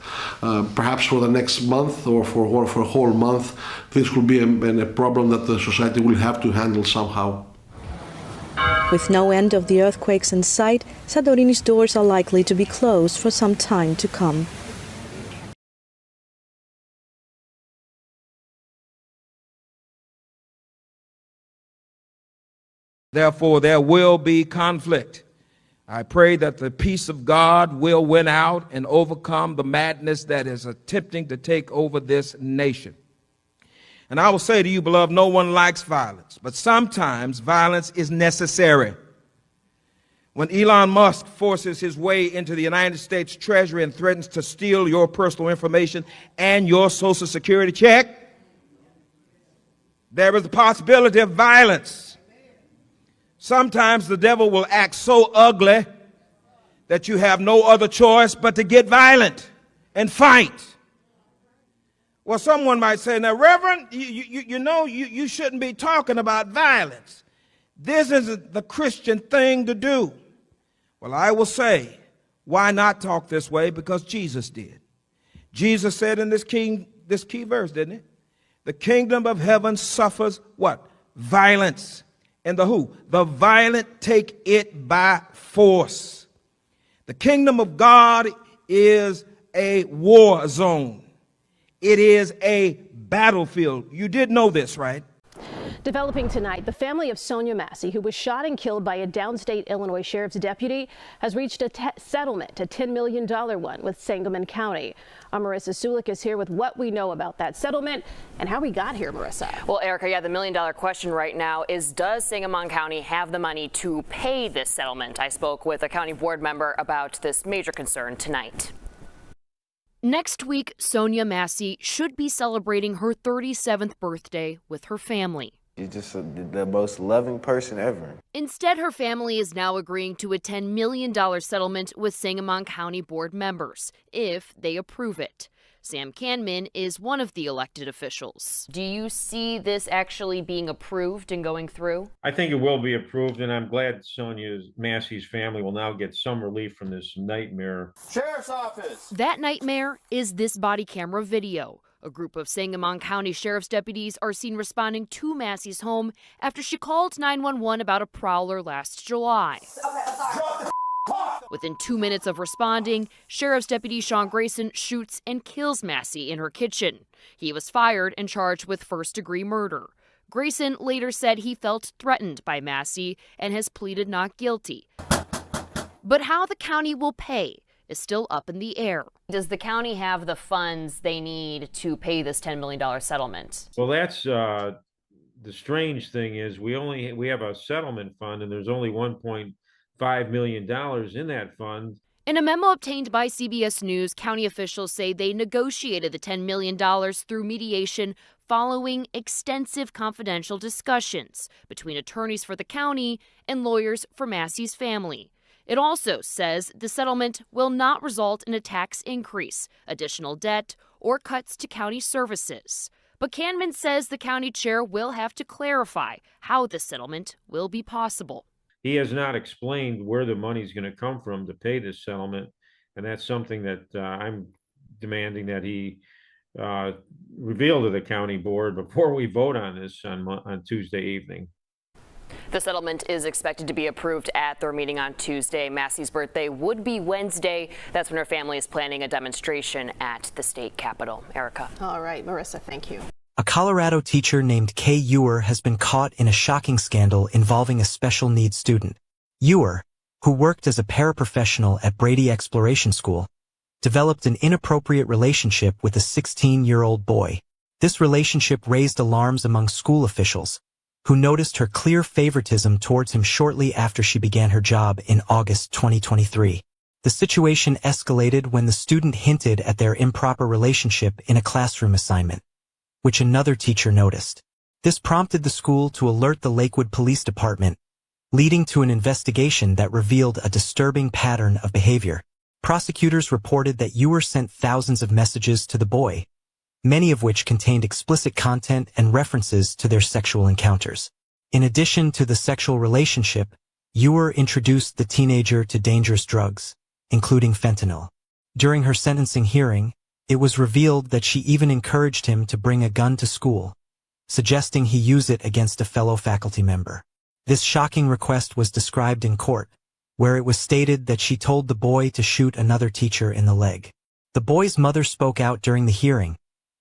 perhaps for the next month or for a whole month, this will be a problem that the society will have to handle somehow. With no end of the earthquakes in sight, Santorini's doors are likely to be closed for some time to come. Therefore, there will be conflict. I pray that the peace of God will win out and overcome the madness that is attempting to take over this nation. And I will say to you, beloved, no one likes violence, but sometimes violence is necessary. When Elon Musk forces his way into the United States Treasury and threatens to steal your personal information and your Social Security check, there is the possibility of violence. Sometimes the devil will act so ugly that you have no other choice but to get violent and fight. Well, someone might say, now, Reverend, you shouldn't be talking about violence. This isn't the Christian thing to do. Well, I will say, why not talk this way? Because Jesus did. Jesus said in this key verse, didn't he? The kingdom of heaven suffers what? Violence. And the who? The violent take it by force. The kingdom of God is a war zone. It is a battlefield. You did know this, right? Developing tonight, the family of Sonia Massey, who was shot and killed by a downstate Illinois sheriff's deputy, has reached a settlement, a $10 million one, with Sangamon County. Our Marissa Sulik is here with what we know about that settlement and how we got here, Marissa. Well, Erica, yeah, the million-dollar question right now is, does Sangamon County have the money to pay this settlement? I spoke with a county board member about this major concern tonight. Next week, Sonia Massey should be celebrating her 37th birthday with her family. She's just the most loving person ever. Instead, her family is now agreeing to a $10 million settlement with Sangamon County board members, if they approve it. Sam Canman is one of the elected officials. Do you see this actually being approved and going through? I think it will be approved, and I'm glad Sonia Massey's family will now get some relief from this nightmare. Sheriff's Office! That nightmare is this body camera video. A group of Sangamon County Sheriff's deputies are seen responding to Massey's home after she called 911 about a prowler last July. Within 2 minutes of responding, Sheriff's Deputy Sean Grayson shoots and kills Massey in her kitchen. He was fired and charged with first-degree murder. Grayson later said he felt threatened by Massey and has pleaded not guilty. But how the county will pay is still up in the air. Does the county have the funds they need to pay this $10 million settlement? Well, that's the strange thing is we have a settlement fund, and there's only $1.5 million in that fund. In a memo obtained by CBS News, county officials say they negotiated the $10 million through mediation following extensive confidential discussions between attorneys for the county and lawyers for Massey's family. It also says the settlement will not result in a tax increase, additional debt, or cuts to county services. But Canman says the county chair will have to clarify how the settlement will be possible. He has not explained where the money's going to come from to pay this settlement, and that's something that I'm demanding that he reveal to the county board before we vote on this on Tuesday evening. The settlement is expected to be approved at their meeting on Tuesday. Massey's birthday would be Wednesday. That's when her family is planning a demonstration at the state capitol. Erica. All right, Marissa, thank you. A Colorado teacher named Kay Ewer has been caught in a shocking scandal involving a special needs student. Ewer, who worked as a paraprofessional at Brady Exploration School, developed an inappropriate relationship with a 16-year-old boy. This relationship raised alarms among school officials, who noticed her clear favoritism towards him shortly after she began her job in August 2023. The situation escalated when the student hinted at their improper relationship in a classroom assignment, which another teacher noticed. This prompted the school to alert the Lakewood Police Department, leading to an investigation that revealed a disturbing pattern of behavior. Prosecutors reported that Ewer sent thousands of messages to the boy, many of which contained explicit content and references to their sexual encounters. In addition to the sexual relationship, Ewer introduced the teenager to dangerous drugs, including fentanyl. During her sentencing hearing, it was revealed that she even encouraged him to bring a gun to school, suggesting he use it against a fellow faculty member. This shocking request was described in court, where it was stated that she told the boy to shoot another teacher in the leg. The boy's mother spoke out during the hearing,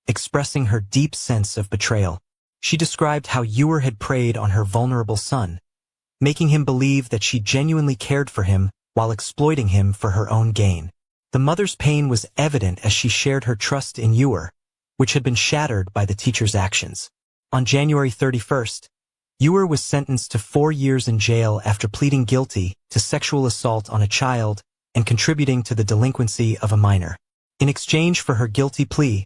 expressing her deep sense of betrayal. She described how Ewer had preyed on her vulnerable son, making him believe that she genuinely cared for him while exploiting him for her own gain. The mother's pain was evident as she shared her trust in Ewer, which had been shattered by the teacher's actions. On January 31st, Ewer was sentenced to 4 years in jail after pleading guilty to sexual assault on a child and contributing to the delinquency of a minor. In exchange for her guilty plea,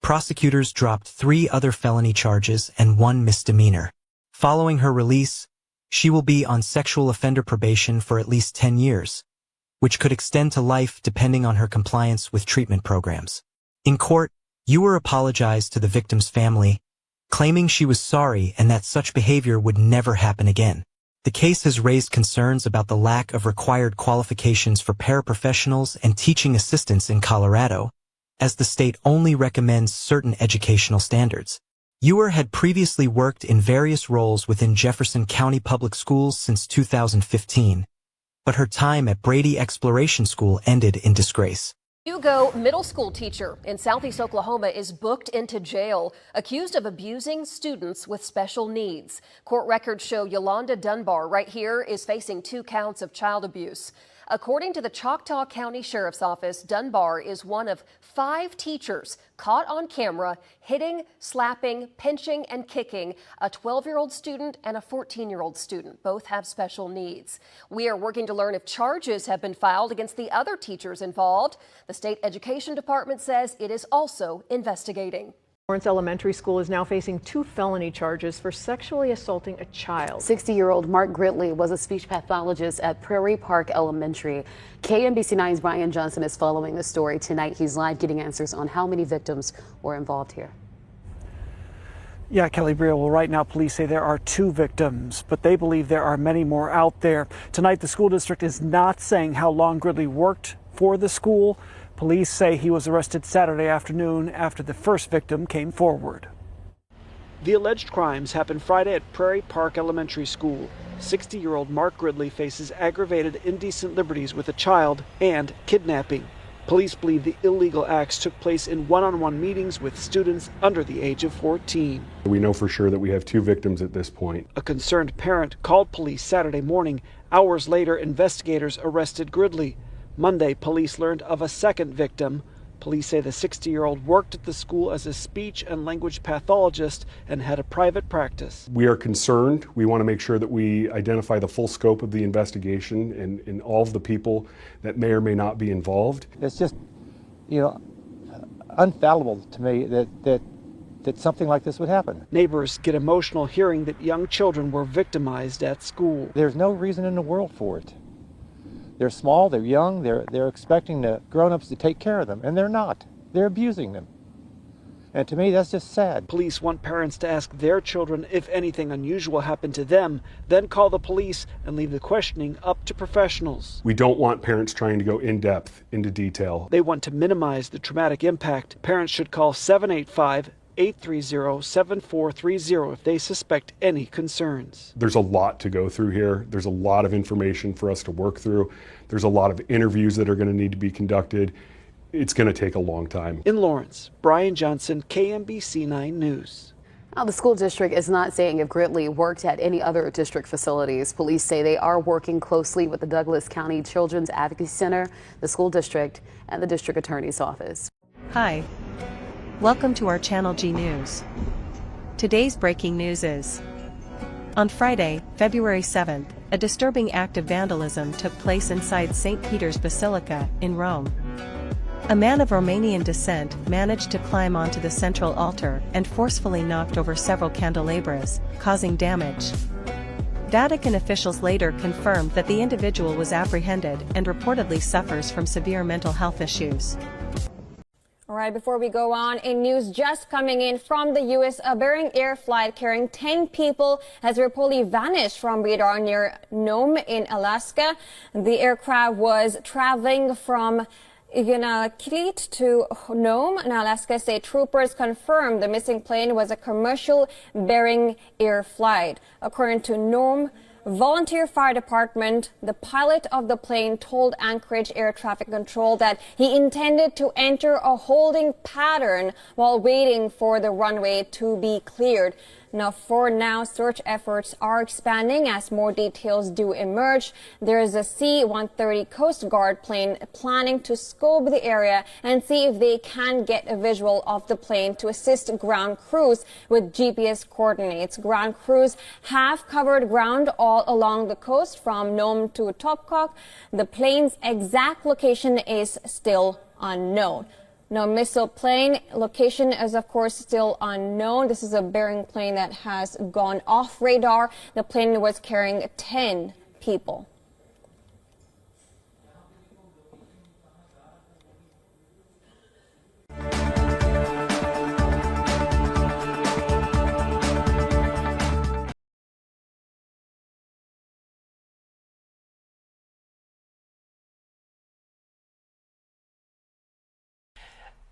prosecutors dropped 3 other felony charges and 1 misdemeanor. Following her release, she will be on sexual offender probation for at least 10 years, which could extend to life depending on her compliance with treatment programs. In court, Ewer apologized to the victim's family, claiming she was sorry and that such behavior would never happen again. The case has raised concerns about the lack of required qualifications for paraprofessionals and teaching assistants in Colorado, as the state only recommends certain educational standards. Ewer had previously worked in various roles within Jefferson County Public Schools since 2015, but her time at Brady Exploration School ended in disgrace. Hugo, middle school teacher in Southeast Oklahoma, is booked into jail, accused of abusing students with special needs. Court records show Yolanda Dunbar, right here, is facing 2 counts of child abuse. According to the Choctaw County Sheriff's Office, Dunbar is one of 5 teachers caught on camera hitting, slapping, pinching, and kicking a 12-year-old student and a 14-year-old student. Both have special needs. We are working to learn if charges have been filed against the other teachers involved. The state education department says it is also investigating. Lawrence Elementary School is now facing 2 felony charges for sexually assaulting a child. 60-year-old Mark Gridley was a speech pathologist at Prairie Park Elementary. KMBC 9's Brian Johnson is following the story tonight. He's live getting answers on how many victims were involved here. Yeah, Kelly Bria. Well, right now police say there are 2 victims, but they believe there are many more out there. Tonight, the school district is not saying how long Gridley worked for the school. Police say he was arrested Saturday afternoon after the first victim came forward. The alleged crimes happened Friday at Prairie Park Elementary School. 60-year-old Mark Gridley faces aggravated indecent liberties with a child and kidnapping. Police believe the illegal acts took place in one-on-one meetings with students under the age of 14. We know for sure that we have 2 victims at this point. A concerned parent called police Saturday morning. Hours later, investigators arrested Gridley. Monday, police learned of a second victim. Police say the 60-year-old worked at the school as a speech and language pathologist and had a private practice. We are concerned. We want to make sure that we identify the full scope of the investigation and all of the people that may or may not be involved. It's just, unfathomable to me that something like this would happen. Neighbors get emotional hearing that young children were victimized at school. There's no reason in the world for it. They're small, they're young, they're expecting the grown-ups to take care of them, and they're not. They're abusing them. And to me, that's just sad. Police want parents to ask their children if anything unusual happened to them, then call the police and leave the questioning up to professionals. We don't want parents trying to go in depth into detail. They want to minimize the traumatic impact. Parents should call 785-830-7430 if they suspect any concerns. There's a lot to go through here. There's a lot of information for us to work through. There's a lot of interviews that are going to need to be conducted. It's going to take a long time. In Lawrence, Brian Johnson, KMBC 9 News. Now, the school district is not saying if Gridley worked at any other district facilities. Police say they are working closely with the Douglas County Children's Advocacy Center, the school district, and the district attorney's office. Hi. Welcome to our Channel G News. Today's breaking news is: on Friday, February 7th, a disturbing act of vandalism took place inside St. Peter's Basilica in Rome. A man of Romanian descent managed to climb onto the central altar and forcefully knocked over several candelabras, causing damage. Vatican officials later confirmed that the individual was apprehended and reportedly suffers from severe mental health issues. All right, before we go on, in news just coming in from the U.S., a Bering Air flight carrying 10 people has reportedly vanished from radar near Nome in Alaska. The aircraft was traveling from Iqaluit to Nome in Alaska. State troopers confirmed the missing plane was a commercial Bering Air flight. According to Nome Volunteer Fire Department, the pilot of the plane told Anchorage Air Traffic Control that he intended to enter a holding pattern while waiting for the runway to be cleared. Now, for now, search efforts are expanding as more details do emerge. There is a C-130 Coast Guard plane planning to scope the area and see if they can get a visual of the plane to assist ground crews with GPS coordinates. Ground crews have covered ground all along the coast from Nome to Topkok. The plane's exact location is still unknown. No missile plane location is, of course, still unknown. This is a Bering plane that has gone off radar. The plane was carrying 10 people.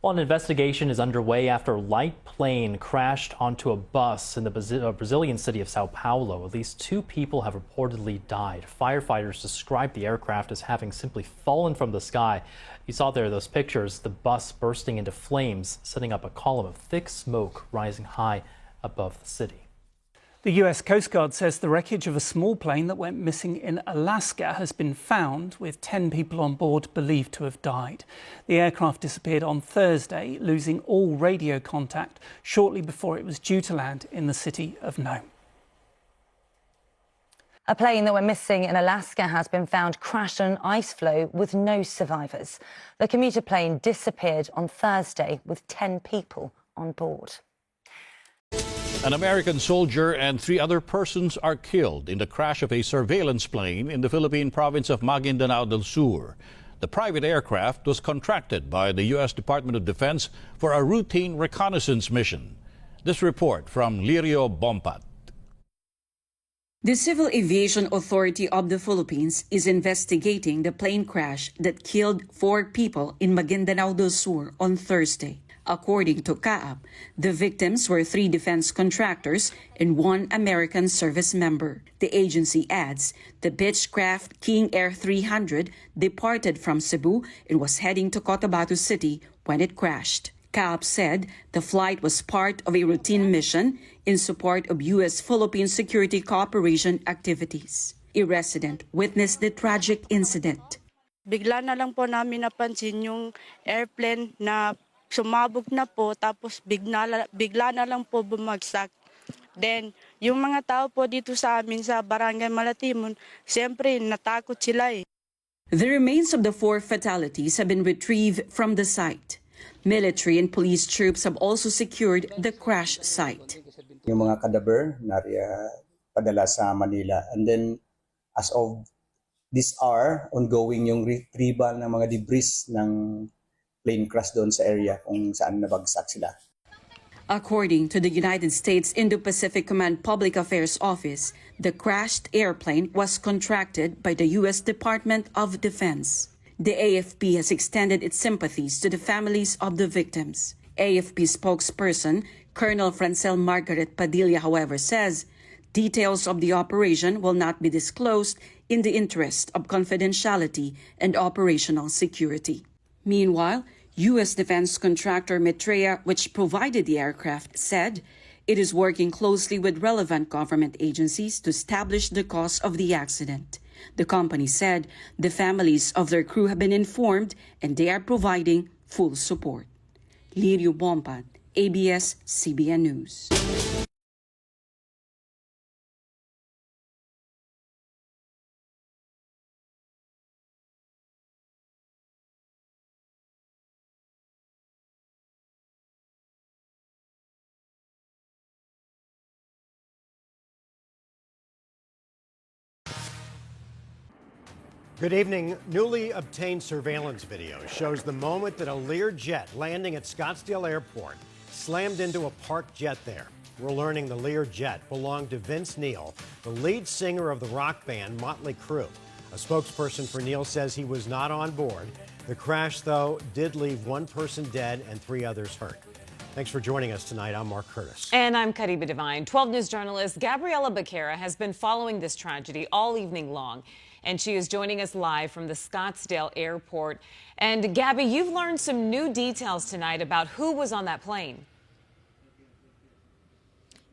Well, an investigation is underway after a light plane crashed onto a bus in the Brazilian city of Sao Paulo. At least 2 people have reportedly died. Firefighters described the aircraft as having simply fallen from the sky. You saw there those pictures, the bus bursting into flames, setting up a column of thick smoke rising high above the city. The U.S. Coast Guard says the wreckage of a small plane that went missing in Alaska has been found, with 10 people on board believed to have died. The aircraft disappeared on Thursday, losing all radio contact shortly before it was due to land in the city of Nome. A plane that went missing in Alaska has been found crashed on an ice floe with no survivors. The commuter plane disappeared on Thursday with 10 people on board. An American soldier and 3 other persons are killed in the crash of a surveillance plane in the Philippine province of Maguindanao del Sur. The private aircraft was contracted by the U.S. Department of Defense for a routine reconnaissance mission. This report from Lirio Bompat. The Civil Aviation Authority of the Philippines is investigating the plane crash that killed 4 people in Maguindanao del Sur on Thursday. According to CAAP, the victims were 3 defense contractors and 1 American service member. The agency adds the Beechcraft King Air 300 departed from Cebu and was heading to Cotabato City when it crashed. CAAP said the flight was part of a routine mission in support of U.S.-Philippine security cooperation activities. A resident witnessed the tragic incident. Bigla na lang po namin napansin yung airplane na sumabog na po, tapos bigla na lang po bumagsak. Then, yung mga tao po dito sa amin sa Barangay Malatimon, siyempre natakot sila eh. The remains of the 4 fatalities have been retrieved from the site. Military and police troops have also secured the crash site. Yung mga cadaver padala sa Manila. And then, as of this hour, ongoing yung retrieval ng mga debris ng plane crash doon sa area kung saan nabagsak sila. According to the United States Indo-Pacific Command Public Affairs Office, the crashed airplane was contracted by the U.S. Department of Defense. The AFP has extended its sympathies to the families of the victims. AFP spokesperson Colonel Francel Margaret Padilla, however, says details of the operation will not be disclosed in the interest of confidentiality and operational security. Meanwhile, U.S. defense contractor Metrea, which provided the aircraft, said it is working closely with relevant government agencies to establish the cause of the accident. The company said the families of their crew have been informed and they are providing full support. Lirio Bompat, ABS-CBN News. Good evening. Newly obtained surveillance video shows the moment that a Learjet landing at Scottsdale Airport slammed into a parked jet there. We're learning the Learjet belonged to Vince Neil, the lead singer of the rock band Motley Crue. A spokesperson for Neil says he was not on board. The crash, though, did leave 1 person dead and 3 others hurt. Thanks for joining us tonight. I'm Mark Curtis. And I'm Kariba Devine. 12 News journalist Gabriela Becerra has been following this tragedy all evening long. And she is joining us live from the Scottsdale Airport. And Gabby, you've learned some new details tonight about who was on that plane.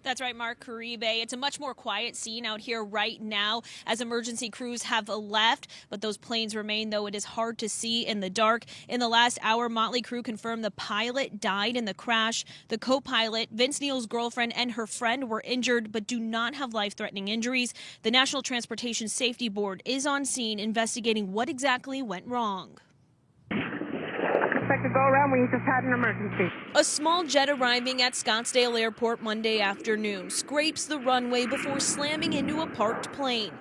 That's right, Mark Caribe. It's a much more quiet scene out here right now as emergency crews have left, but those planes remain, though it is hard to see in the dark. In the last hour, Motley Crue confirmed the pilot died in the crash. The co-pilot, Vince Neil's girlfriend, and her friend were injured but do not have life-threatening injuries. The National Transportation Safety Board is on scene investigating what exactly went wrong. To go around, we just had an emergency. A small jet arriving at Scottsdale Airport Monday afternoon scrapes the runway before slamming into a parked plane.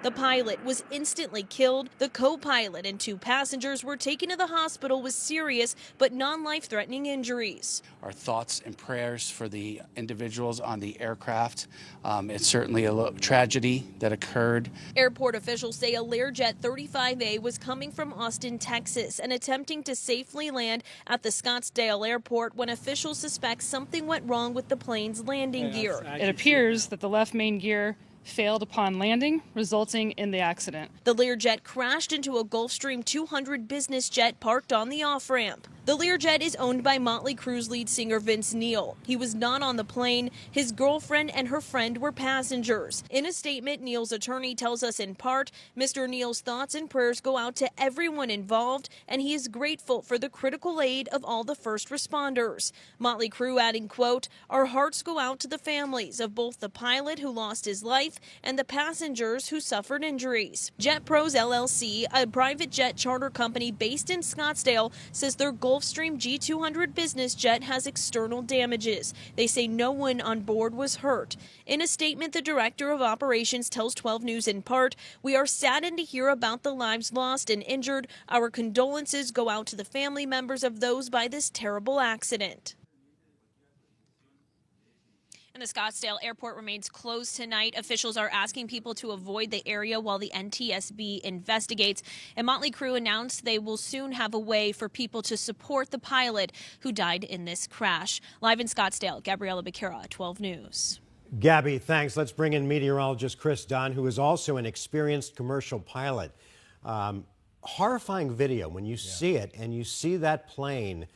The pilot was instantly killed. The co-pilot and 2 passengers were taken to the hospital with serious but non-life-threatening injuries. Our thoughts and prayers for the individuals on the aircraft. It's certainly a tragedy that occurred. Airport officials say a Learjet 35A was coming from Austin, Texas, and attempting to safely land at the Scottsdale Airport when officials suspect something went wrong with the plane's landing gear. It appears that the left main gear failed upon landing, resulting in the accident. The Learjet crashed into a Gulfstream 200 business jet parked on the off-ramp. The Learjet is owned by Motley Crue's lead singer Vince Neil. He was not on the plane. His girlfriend and her friend were passengers. In a statement, Neil's attorney tells us in part, Mr. Neil's thoughts and prayers go out to everyone involved, and he is grateful for the critical aid of all the first responders. Motley Crue adding, quote, "Our hearts go out to the families of both the pilot who lost his life and the passengers who suffered injuries." JetPros LLC, a private jet charter company based in Scottsdale, says their goal Gulfstream G200 business jet has external damages. They say no one on board was hurt. In a statement, the director of operations tells 12 News in part, "We are saddened to hear about the lives lost and injured. Our condolences go out to the family members of those by this terrible accident." And the Scottsdale Airport remains closed tonight. Officials are asking people to avoid the area while the NTSB investigates. And Motley Crue announced they will soon have a way for people to support the pilot who died in this crash. Live in Scottsdale, Gabriella Becerra, 12 News. Gabby, thanks. Let's bring in meteorologist Chris Dunn, who is also an experienced commercial pilot. Horrifying video when you see it and you see that plane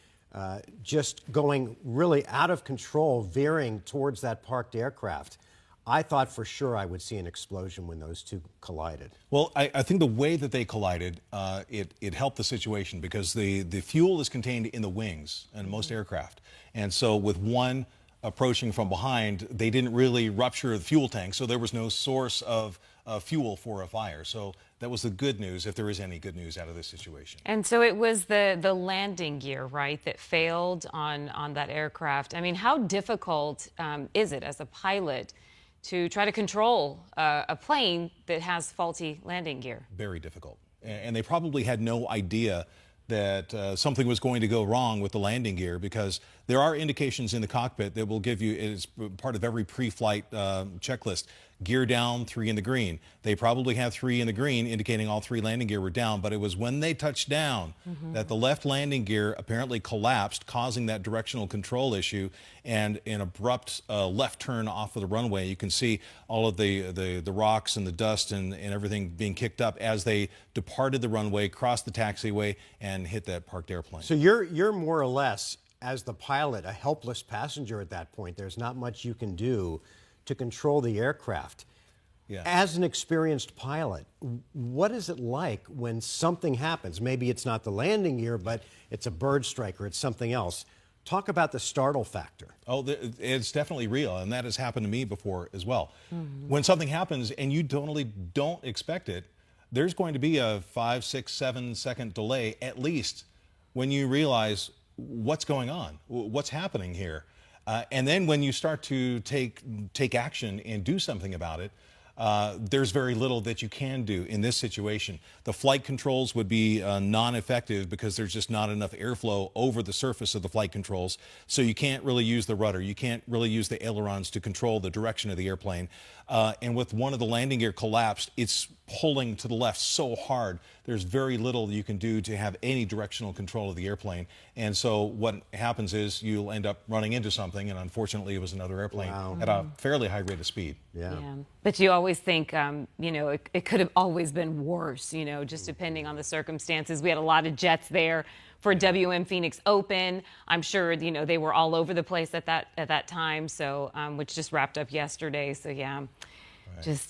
just going really out of control, veering towards that parked aircraft. I thought for sure I would see an explosion when those two collided. Well, I think the way that they collided, it helped the situation because the fuel is contained in the wings in most aircraft. And so with one approaching from behind, they didn't really rupture the fuel tank, so there was no source of fuel for a fire. So that was the good news, if there is any good news out of this situation. And so it was the landing gear, right, that failed on that aircraft. I mean, how difficult is it as a pilot to try to control a plane that has faulty landing gear? Very difficult. And they probably had no idea that something was going to go wrong with the landing gear, because there are indications in the cockpit that will give you, it's part of every pre-flight checklist, gear down, 3 in the green. They probably have 3 in the green, indicating all 3 landing gear were down, but it was when they touched down that the left landing gear apparently collapsed, causing that directional control issue and an abrupt left turn off of the runway. You can see all of the rocks and the dust and everything being kicked up as they departed the runway, crossed the taxiway, and hit that parked airplane. So you're more or less, as the pilot, a helpless passenger at that point. There's not much you can do to control the aircraft. Yeah. As an experienced pilot, what is it like when something happens? Maybe it's not the landing gear, but it's a bird strike or it's something else. Talk about the startle factor. Oh, it's definitely real, and that has happened to me before as well. When something happens and you don't expect it, there's going to be a 5, 6, 7 second delay at least when you realize what's going on, what's happening here. And then when you start to take action and do something about it, there's very little that you can do in this situation. The flight controls would be non-effective because there's just not enough airflow over the surface of the flight controls. So you can't really use the rudder. You can't really use the ailerons to control the direction of the airplane. And with one of the landing gear collapsed, it's pulling to the left so hard, there's very little you can do to have any directional control of the airplane. And so what happens is you'll end up running into something, and unfortunately it was another airplane at a fairly high rate of speed. Yeah. But you always think, you know, it could have always been worse, you know, just depending on the circumstances. We had a lot of jets there for WM Phoenix Open. I'm sure, you know, they were all over the place at that time, so which just wrapped up yesterday. So yeah.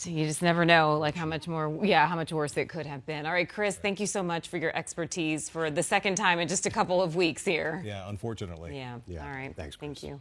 You just never know, like how much worse it could have been. All right, Chris, thank you so much for your expertise for the second time in just a couple of weeks here. Yeah, unfortunately. Yeah. All right. Thanks, Chris. Thank you.